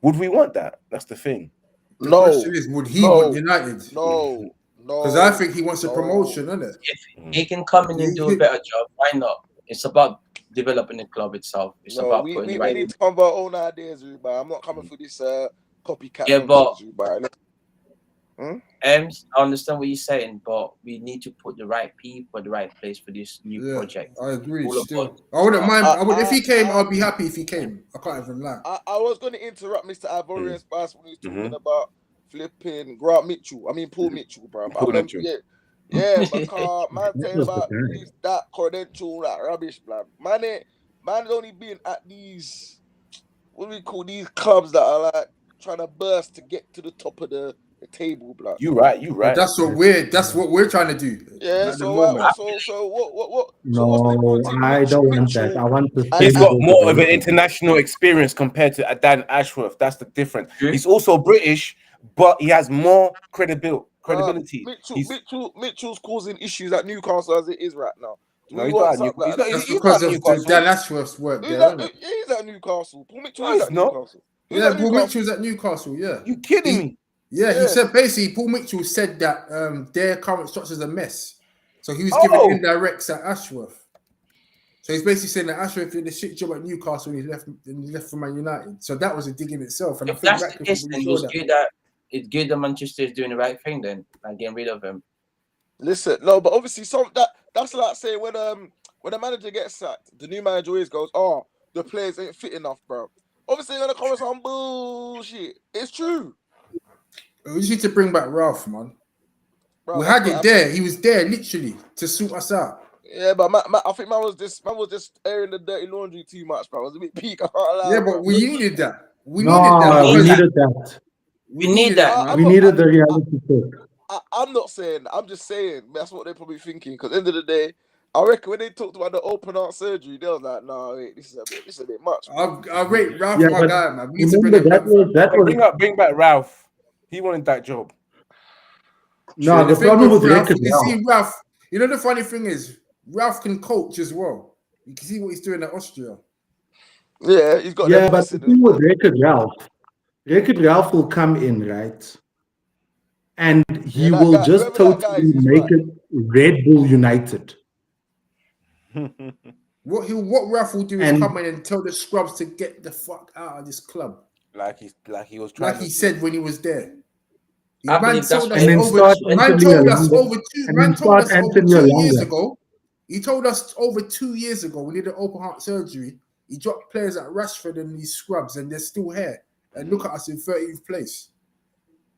Would we want that? That's the thing. The No, question is, would he want United? no, Because I think he wants a promotion, isn't it? If he can come in and do a better job, why not? It's about developing the club itself. It's No, about we putting the need right. to come with our own ideas, Ruben. I'm not coming for this copycat. Yeah, but- nonsense, Ruben. I understand what you're saying, but we need to put the right people at the right place for this new project. I agree. All Still, about- I wouldn't mind. If he came, I- I'd be happy if he came. I can't even lie. I was going to interrupt Mr. Ivorian Spice when he was talking about flipping Grant Mitchell. I mean Paul Mitchell, bro. Paul Mitchell. Yeah, because man That saying was the about guy. this, that credential, that rubbish, blood. Man only been at these, what do we call these clubs that are like trying to burst to get to the top of the table, blood. You right. But that's what we're trying to do. Yeah, at the so moment. what? So what's the No, difference in I don't want that. Mitchell? I want the He's got stable more of an development. international experience compared to Dan Ashworth. That's the difference. True. He's also British, but he has more credibility. Mitchell's causing issues at Newcastle as it is right now. No, he's not. That's He's because not of Newcastle. Dan Ashworth's work He's there, at, isn't it? he's at Newcastle. Paul Mitchell No, is he's at not. Newcastle. He's Yeah, at Paul Newcastle. Mitchell's at Newcastle. Yeah, You kidding me? yeah. He Yeah. said basically Paul Mitchell said that their current structure is a mess. So he was giving indirects at Ashworth. So he's basically saying that Ashworth did a shit job at Newcastle and he left for Man United. So that was a dig in itself. And I If think that's that the case, then it's good that Manchester is doing the right thing then, and getting rid of him. Listen, no, but obviously that's like saying when the manager gets sacked, the new manager always goes, "Oh, the players ain't fit enough, bro." Obviously, you're gonna come with some bullshit. It's true. We just need to bring back Ralph, man. Bro, We had it there. He was there literally to sort us out. Yeah, but I think man was just airing the dirty laundry too much, bro. It was a bit peak. I can't lie, Yeah, bro. but we needed that. We No, we needed that. We need that. man. We needed the reality check. I'm not saying. I'm just saying that's what they're probably thinking. Because at the end of the day, I reckon when they talked about the open heart surgery, they was like, "No, wait, this is a bit much." I rate Ralph Yeah, my but guy, man. We need to bring remember him back. that was Bring back Ralph. He wanted that job. no. The The thing problem with Ralph, Record you now. see Ralph. You know the funny thing is Ralph can coach as well. You can see what he's doing at Austria. Yeah, he's got. Yeah, them but the messing thing with Record Ralph will come in, right? And he that will guy- just whoever that guy totally is, he's make right. it Red Bull United. What Ralph will do is And- come in and tell the scrubs to get the fuck out of this club, like he was trying. like he said when he was there. I Man believe that's told what us And then over. start Man Anthony told us Alonso. over two. And Man then told us start over Anthony 2 years Alonso. ago. He told us over 2 years ago we did an open heart surgery. He dropped players at Rashford and these scrubs, and they're still here. And look at us in 13th place.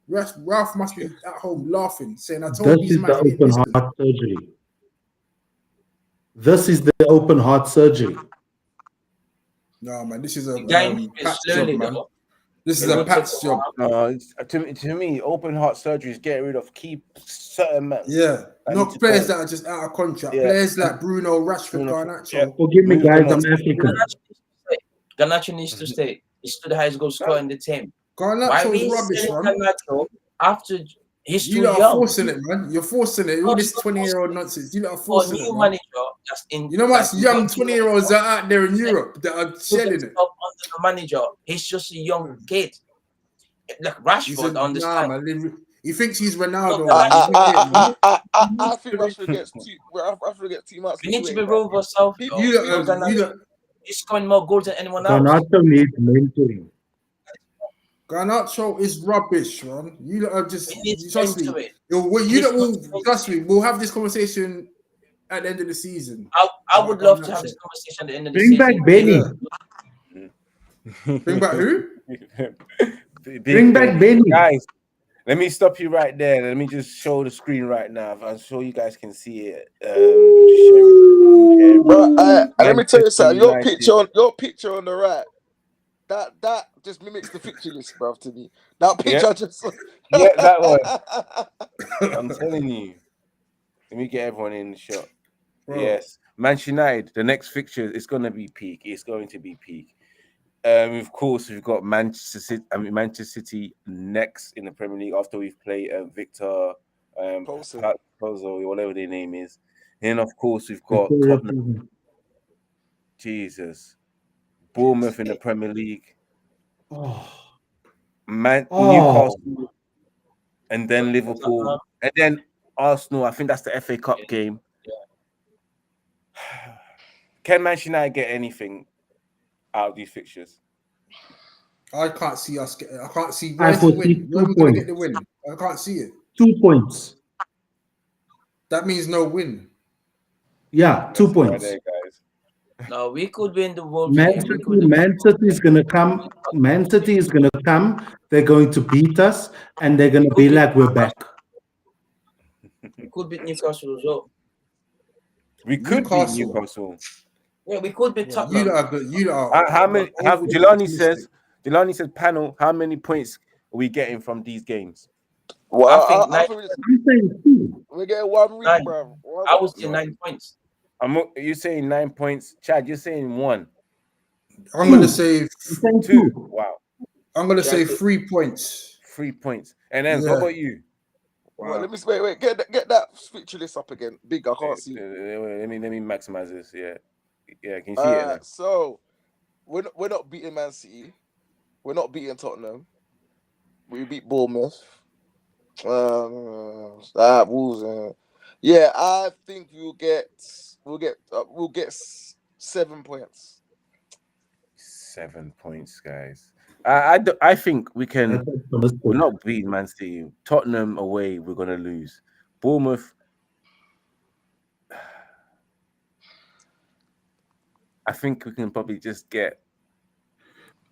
Ralph must be at home laughing, saying, "I told This these is the man ain't open listening." heart surgery. This is the open heart surgery. No, man, this is a Game is patch slowly job, man. though. This is It a will patch take a job. while. To me, open heart surgery is getting rid of key certain men. Yeah, I need not to players go. that are just out of contract. Yeah. Players like Bruno, Rashford, Bruno, Garnacho. yeah. Forgive me, Move them guys, on. I'm African. Garnacho needs to stay. He's still the highest goal scorer in the team. Why are Garnacho we is rubbish, selling man. Garnacho after he's too You lot are young? forcing it, man. You're forcing it. All this 20-year-old nonsense. You lot are For a forcing it, new man. manager that's in. You know what? like, Young not 20-year-olds are out there in Europe that are put shelling it. himself under the manager. He's just a young kid. Like He Rashford, said, I nah, understand. man. He thinks he's Ronaldo. No, man. He's not it, man. I think Rashford gets too much. We need to be real with ourselves. He- though. You lot are- Garnacho you lot- is scoring more goals than anyone else. Garnacho needs mentoring. Garnacho is rubbish, man. You lot are just We need to trust get me. into it. You lot will trust me. We'll have this conversation at the end of the season. I would love to have this conversation at the end of the Bring season. back Benny. Bring back who? Bring back Benny. Guys, Let me stop you right there. Let me just show the screen right now. I'm sure you guys can see it. Bro, let me tell you something. United. Your picture on the right. That just mimics the fixture list, bro. To me, that picture just. Yeah, that one. I'm telling you. Let me get everyone in the shot. Bro. Yes, Manchester United. The next fixture is going to be peak. It's going to be peak. Of course, we've got Manchester City next in the Premier League after we've played Victor Pozo, whatever their name is. And of course, we've got Tottenham. Jesus, Bournemouth in the Premier League. Newcastle, and then Liverpool, and then Arsenal. I think that's the FA Cup game. Yeah. Can Manchester United get anything out of these fixtures? I can't see us get. I can't see where's the win. Where are we going to get the win? I can't see it. 2 points. That means no win. Yeah, 2 points. Right there, guys. No, we could win the World Man City is going to come. Man City is going to come. They're going to beat us, and they're going to be like, we're back. We could beat Newcastle as well. We could beat Newcastle. Yeah, we could beat Tottenham. You are. How many? Jelani says, panel, how many points are we getting from these games? Well, I think we're getting 1 week, bro. I was saying 9 points. You're saying 9 points. Chad, you're saying 1. I'm going to say 2. Wow. I'm going to say 3 points. 3 points. And then, what about you? Wow. Well, let me wait. Get that fixture list up again. Big, I can't see. Let me maximize this. Yeah, can you see it? Now? So we're not beating Man City. We're not beating Tottenham. We beat Bournemouth. Wolves. Yeah, I think we'll get 7 points. 7 points, guys. I think we can. We're not beating Man City. Tottenham away, we're gonna lose. Bournemouth. I think we can probably just get.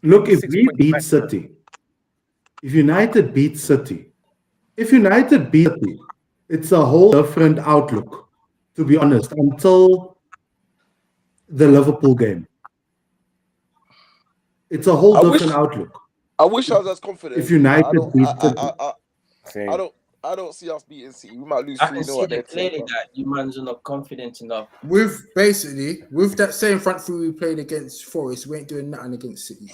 Look, if we beat City, if United beat City, it's a whole different outlook, to be honest, until the Liverpool game. It's a whole different outlook. I wish I was as confident. If United beat City. I don't see us beating City. We might lose 3-0. I can see clearly that you man's are not confident enough. With that same front three we played against Forest, we ain't doing nothing against City.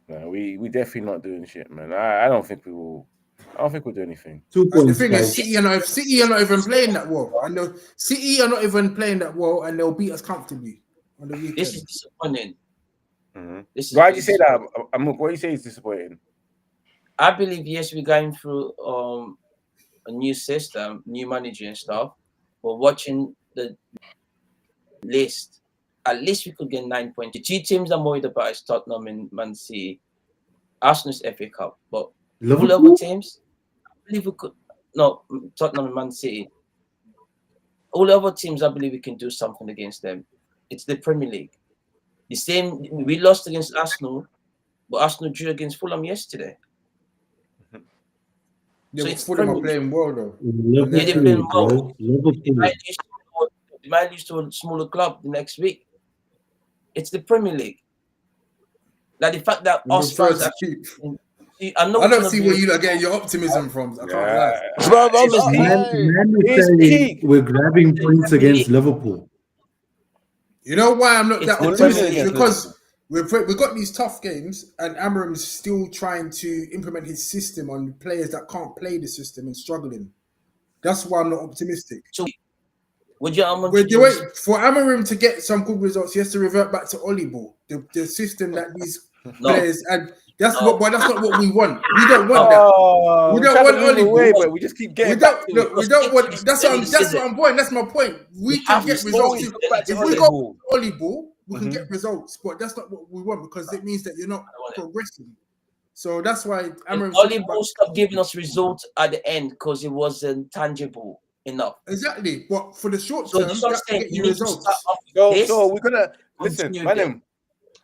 No, we definitely not doing shit, man. I don't think we will. I don't think we'll do anything. 2 points. The thing is, City are not even playing that well. I know City are not even playing that well, and they'll beat us comfortably on the weekend. This is disappointing. Mm-hmm. Why do you say that? What do you say is disappointing? I believe yes, we're going through a new system, new manager and stuff. But watching the list, at least we could get 9 points. The 2 teams I'm worried about is Tottenham and Man City. Arsenal's FA Cup, but all other teams, I believe we could. No, Tottenham and Man City. All other teams, I believe we can do something against them. It's the Premier League. The same, we lost against Arsenal, but Arsenal drew against Fulham yesterday. Yeah, so Fulham are playing well though. Yeah, they're playing well. They might lose to a smaller club the next week. It's the Premier League. Like the fact that us fans actually, I don't see where you're getting your optimism from. I can't lie. We're grabbing points against Liverpool. You know why I'm not that optimistic? Because we've got these tough games, and Amorim's still trying to implement his system on players that can't play the system and struggling. That's why I'm not optimistic. So, for Amorim to get some good results, he has to revert back to Ollie ball, the system that these players, and that's not what we want. We don't want that. We don't want Ollie ball, but we just keep getting. We don't want. That's what I'm point. That's my point. We can get results if we go Ollie ball. We can get results, but that's not what we want because it means that you're not progressing. So that's why Ollie ball stopped giving us results at the end because it wasn't tangible enough. Exactly, but for the short term, you results. So we're gonna listen, madam.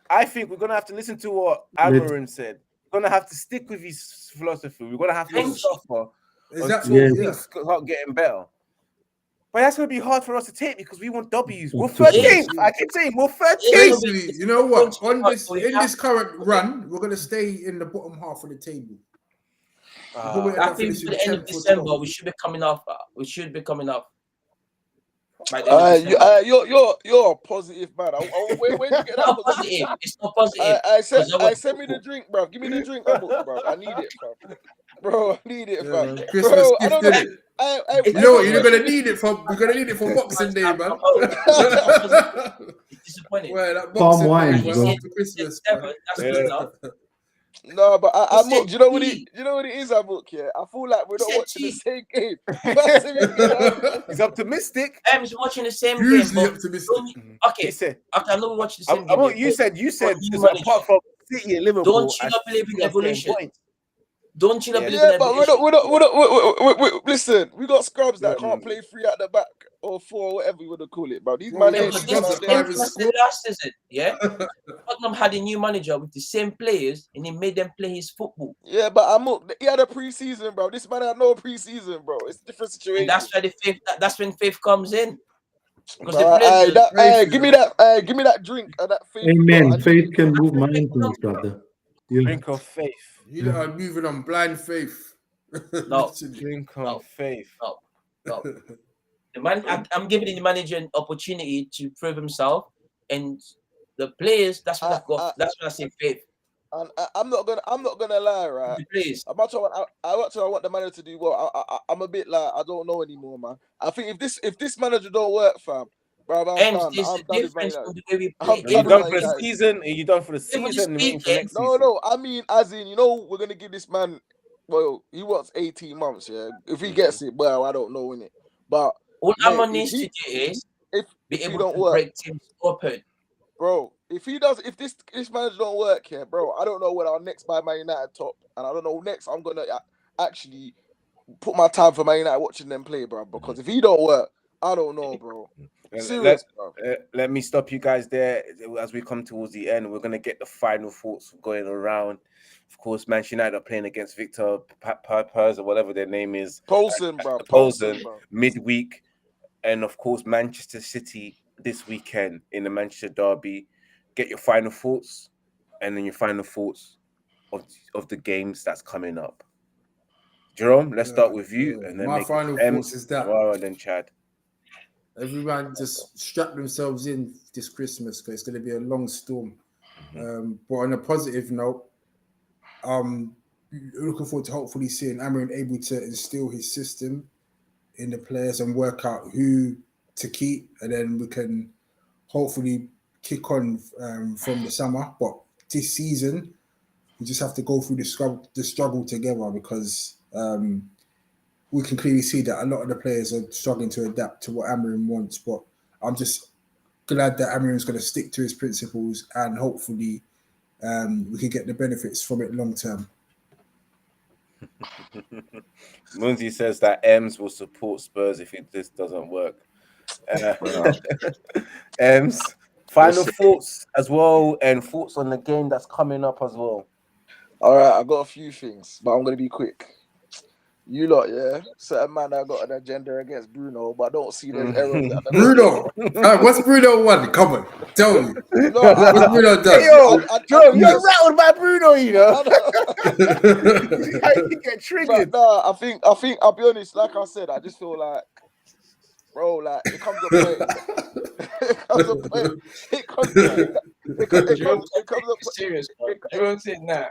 I think we're gonna have to listen to what Amorim said. gonna have to stick with his philosophy. We're gonna have to Thank you. suffer Exactly. until Yeah. things start getting better. But that's gonna be hard for us to take because we want W's. We're To take. 13th. I keep saying we're 13th. Basically, you know what? Going On to- this we in have this to- current run, we're gonna stay in the bottom half of the table. Probably end I up think finishing by the end of 10th or December, 12th. we should be coming off. We should be coming off. By the end of December. You're a positive man. Where'd you get It's that not positive? positive. It's not positive. I said, 'Cause I want send me the football. drink, bro. Give me the drink, bro. I need it, fam. Bro, I need it, Yeah, fam. man. Christmas Bro, I gift, don't know. innit? You know what? You're gonna need it for. You're gonna need it for Boxing Day, man. It's disappointing. Well, that Palm Boxing wine, Day, bro. well, after Christmas. Seven, Man. that's good enough. No, but I It's look. a Do you know what tea. it? You know what it is, Amok? Yeah, I feel like we're It's not a watching the tea. same game. Massively, you know? He's optimistic. I'm watching the same game, Hugely but optimistic. okay. He said, After I know we watch the same I'm, game. you said new so manager. apart from City and Liverpool, Don't you not believe in City are getting evolution? points. Don't you not Yeah. believe in Yeah, but evolution? listen, we got scrubs that Yeah, can't play 3 at the back or 4, whatever you want to call it, bro. These Bro, man yeah, ain't but But this this is is the the five same in thing I school. said last season, yeah? Tottenham had a new manager with the same players and he made them play his football. Yeah, but he had a preseason, bro. This man had no preseason, bro. It's a different situation. And that's where the faith that's when faith comes in. Because Bro, the players give me that drink and that faith. Amen. Faith can move mountains, brother. Yeah. Drink of faith. You know, I'm moving on blind faith. No. Literally. Drink No. of faith. No. The man, I'm giving the manager an opportunity to prove himself, and the players. That's what I've got. That's what I say. Faith. And I'm not gonna lie, right? The players. I want the manager to do well. I'm a bit like I don't know anymore, man. I think if this manager don't work, fam, bro, I'm And done. there's I'm a done with Man difference United. in the way we I'm play. Are you done done with for the Man United. season? Are you done for the Everybody's season? You're waiting for speaking. next season? No. I mean, as in, we're gonna give this man. Well, he wants 18 months. Yeah, if he gets it, well, I don't know innit. But All mate, Amon needs to do is be if he able don't to work, break teams open. bro, if this manager don't work here, bro, I don't know when our next by Man United top, and I don't know next I'm gonna actually put my time for Man United watching them play, bro. Because if he don't work, I don't know, bro. Serious, bro. Let me stop you guys there as we come towards the end. We're gonna get the final thoughts going around. Of course, Manchester United are playing against Victor Paz or whatever their name is. Poulsen, bro. Poulsen midweek, and of course Manchester City this weekend in the Manchester Derby. Get your final thoughts, and then your final thoughts of the games that's coming up. Jerome, let's start with you, and then my final thoughts is that and then Chad. everyone just strap themselves in this Christmas because it's going to be a long storm. But on a positive note, looking forward to hopefully seeing Amorim able to instill his system in the players and work out who to keep, and then we can hopefully kick on from the summer. But this season, we just have to go through the struggle together because we can clearly see that a lot of the players are struggling to adapt to what Amorim wants. But I'm just glad that Amorim's going to stick to his principles and hopefully we can get the benefits from it long term. Munzi says that Ems will support Spurs if this doesn't work. Ems, final thoughts as well, and thoughts on the game that's coming up as well. All right, I got a few things, but I'm gonna be quick. You lot, yeah, certain man that got an agenda against Bruno, but I don't see there's errors. Bruno, what's Bruno want? Come on, tell me. No, what's Bruno done? Hey, yo, you're rattled by Bruno, you know. You get triggered. No, I think I'll be honest. Like I said, I just feel like, bro, like it comes a point. It comes a point. Serious. Everyone said nah.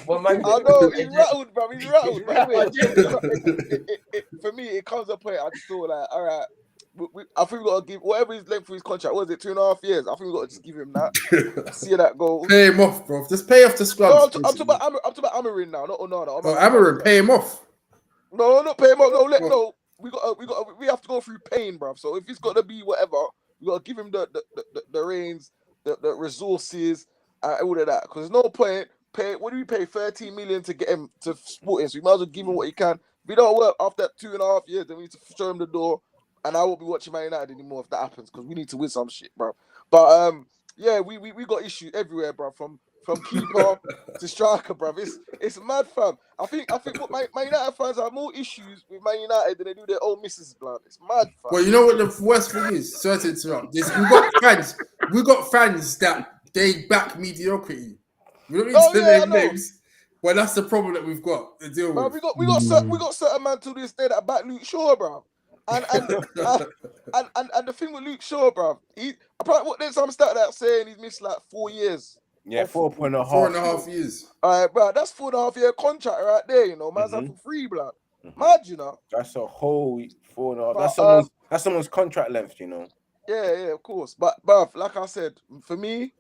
Well, man, I know he's rattled, bro. He's rattled. For me, it comes a point. I just feel like, all right, I think we got to give whatever his length for his contract. What was it, 2.5 years? I think we got to just give him that. See that goal. Pay him off, bro. Just pay off the scrubs. No, I'm talking about Amorim now, not Onana. Oh, Amorim, pay him off. No, not pay him off. No. We have to go through pain, bro. So if it's got to be whatever, we got to give him the reins, the resources, all of that. Because there's no point. What do we pay 13 million to get him to Sporting? So we might as well give him what he can. If he don't work after that 2.5 years, then we need to show him the door. And I won't be watching Man United anymore if that happens because we need to win some shit, bro. But Yeah, we got issues everywhere, bro. From keeper to striker, bro. It's mad, fam. I think what Man United fans have more issues with Man United than they do their own misses, blood. It's mad, fam. Well, you know what the worst thing is? Sorry to interrupt. We got fans that they back mediocrity. We don't need Oh to yeah, I name know. names, but that's the problem that we've got to deal Bro, with. we got certain man to this day that back Luke Shaw, bro. And and the thing with Luke Shaw, bro, he apparently what there's some stat that saying he's missed like 4 years. Yeah, of 4.5. 4.5 years. All right, bro, that's 4.5 year contract right there. You know, man's out for free, blood. Mad, you know. That's a whole 4.5. But, That's someone's contract length, you know. Yeah, of course. But, bruv, like I said, for me,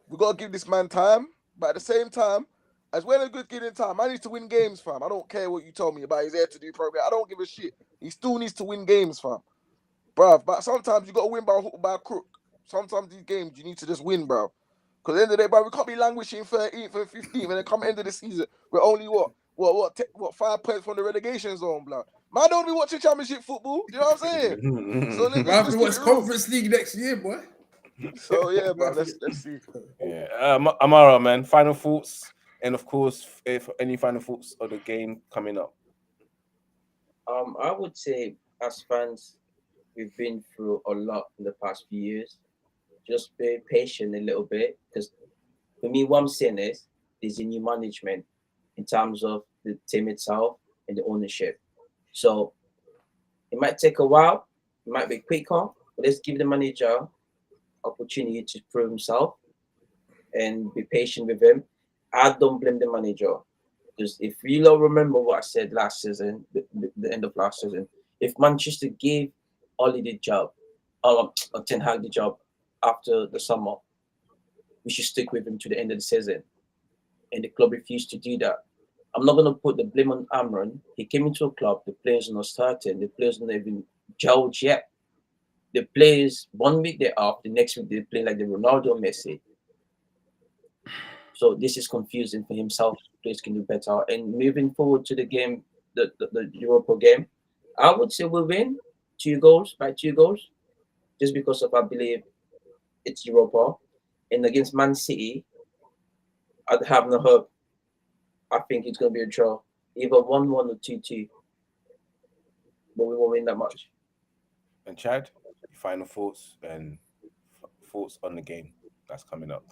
we gotta give this man time. But at the same time, as well as good giving time, I need to win games, fam. I don't care what you told me about. He's there to do program. I don't give a shit. He still needs to win games, fam, bruv. But sometimes you gotta win by hook or by crook. Sometimes these games you need to just win, bro. Because at the end of the day, bro, we can't be languishing 13th and 15th, and then come end of the season, we're only what 5 points from the relegation zone, blood. Man, don't be watching championship football. Do you know what I'm saying? So We have let's to keep watch it real. Conference League next year, boy. So yeah, man, let's see. Yeah, Amara, man. Final thoughts, and of course, if any final thoughts of the game coming up. I would say as fans, we've been through a lot in the past few years. Just be patient a little bit, because for me, what I'm saying is there's a new management in terms of the team itself and the ownership. So it might take a while, it might be quicker, but let's give the manager opportunity to prove himself and be patient with him. I don't blame the manager, because if you don't remember what I said last season, the end of last season, if Manchester gave Oli the job, or Ten Hag the job after the summer, we should stick with him to the end of the season. And the club refused to do that. I'm not going to put the blame on Amron. He came into a club, the players are not starting, the players are not even gelled yet. The players, 1 week they're off, the next week they play like the Ronaldo Messi. So this is confusing for himself. Players can do better. And moving forward to the game, the Europa game, I would say we'll win 2 goals, just because of I believe it's Europa. And against Man City, I'd have no hope. I think it's going to be a draw, either 1-1 or 2-2. But we won't win that much. And Chad, final thoughts and thoughts on the game that's coming up.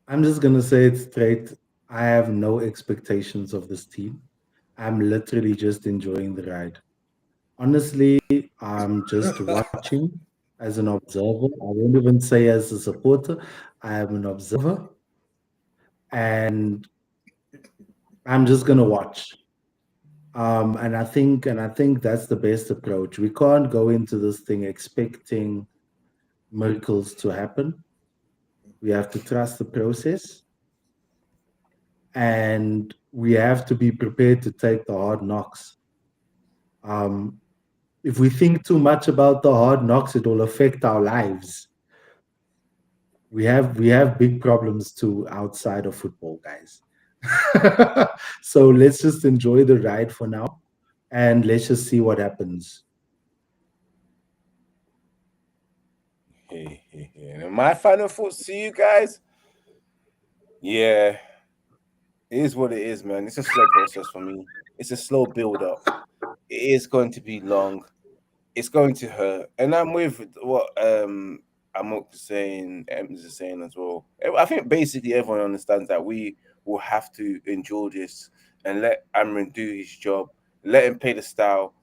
I'm just gonna say it straight. I have no expectations of this team. I'm literally just enjoying the ride. Honestly, I'm just watching as an observer. I won't even say as a supporter. I am an observer, and I'm just gonna watch. And I think that's the best approach. We can't go into this thing expecting miracles to happen. We have to trust the process, and we have to be prepared to take the hard knocks. If we think too much about the hard knocks, it will affect our lives. We have big problems too outside of football, guys. So let's just enjoy the ride for now, and let's just see what happens. And my final thoughts to you guys. Yeah, it is what it is, man. It's a slow process for me. It's a slow build up. It is going to be long. It's going to hurt. And I'm with what I'm saying, Ems is saying as well. I think basically everyone understands that we will have to endure this and let Amrin do his job, let him play the style.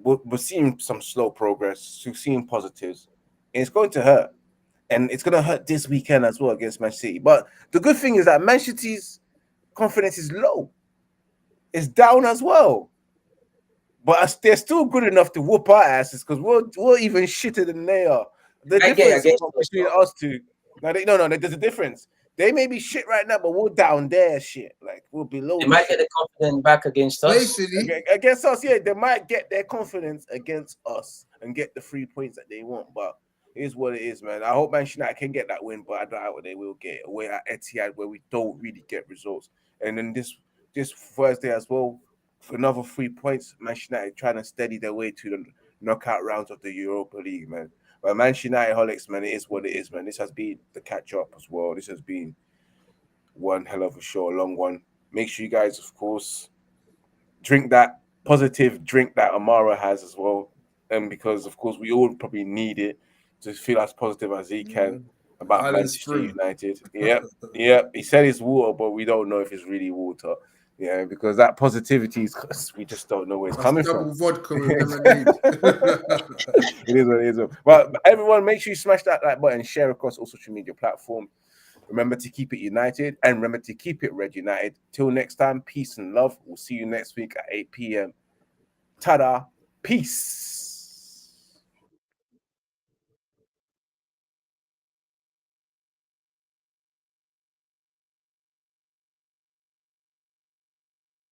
We're seeing some slow progress, we're seeing positives, and it's going to hurt. And it's going to hurt this weekend as well against Man City. But the good thing is that Man City's confidence is low. It's down as well. But they're still good enough to whoop our asses because we're even shitter than they are. The difference between us two, no, there's a difference. They may be shit right now, but we're down there shit. Like we're below. They might get the confidence back against us. Against us, yeah. They might get their confidence against us and get the 3 points that they want. But it is what it is, man. I hope Manchester United can get that win, but I doubt what they will get away at Etihad where we don't really get results. And then this Thursday as well, for another 3 points, Manchester United trying to steady their way to the knockout rounds of the Europa League, man. But Manchester United holics, man, it is what it is, man. This has been the catch up as well. This has been one hell of a show, a long one. Make sure you guys, of course, drink that positive drink that Amara has as well. And because, of course, we all probably need it to feel as positive as he can about Island Manchester Spring. United. Yep. He said it's water, but we don't know if it's really water. Yeah, because that positivity is, we just don't know where it's coming from. Double vodka with lemonade. It is what it is. But everyone, make sure you smash that like button, share across all social media platforms. Remember to keep it united and remember to keep it Red United. Till next time, peace and love. We'll see you next week at 8 p.m. Ta-da. Peace.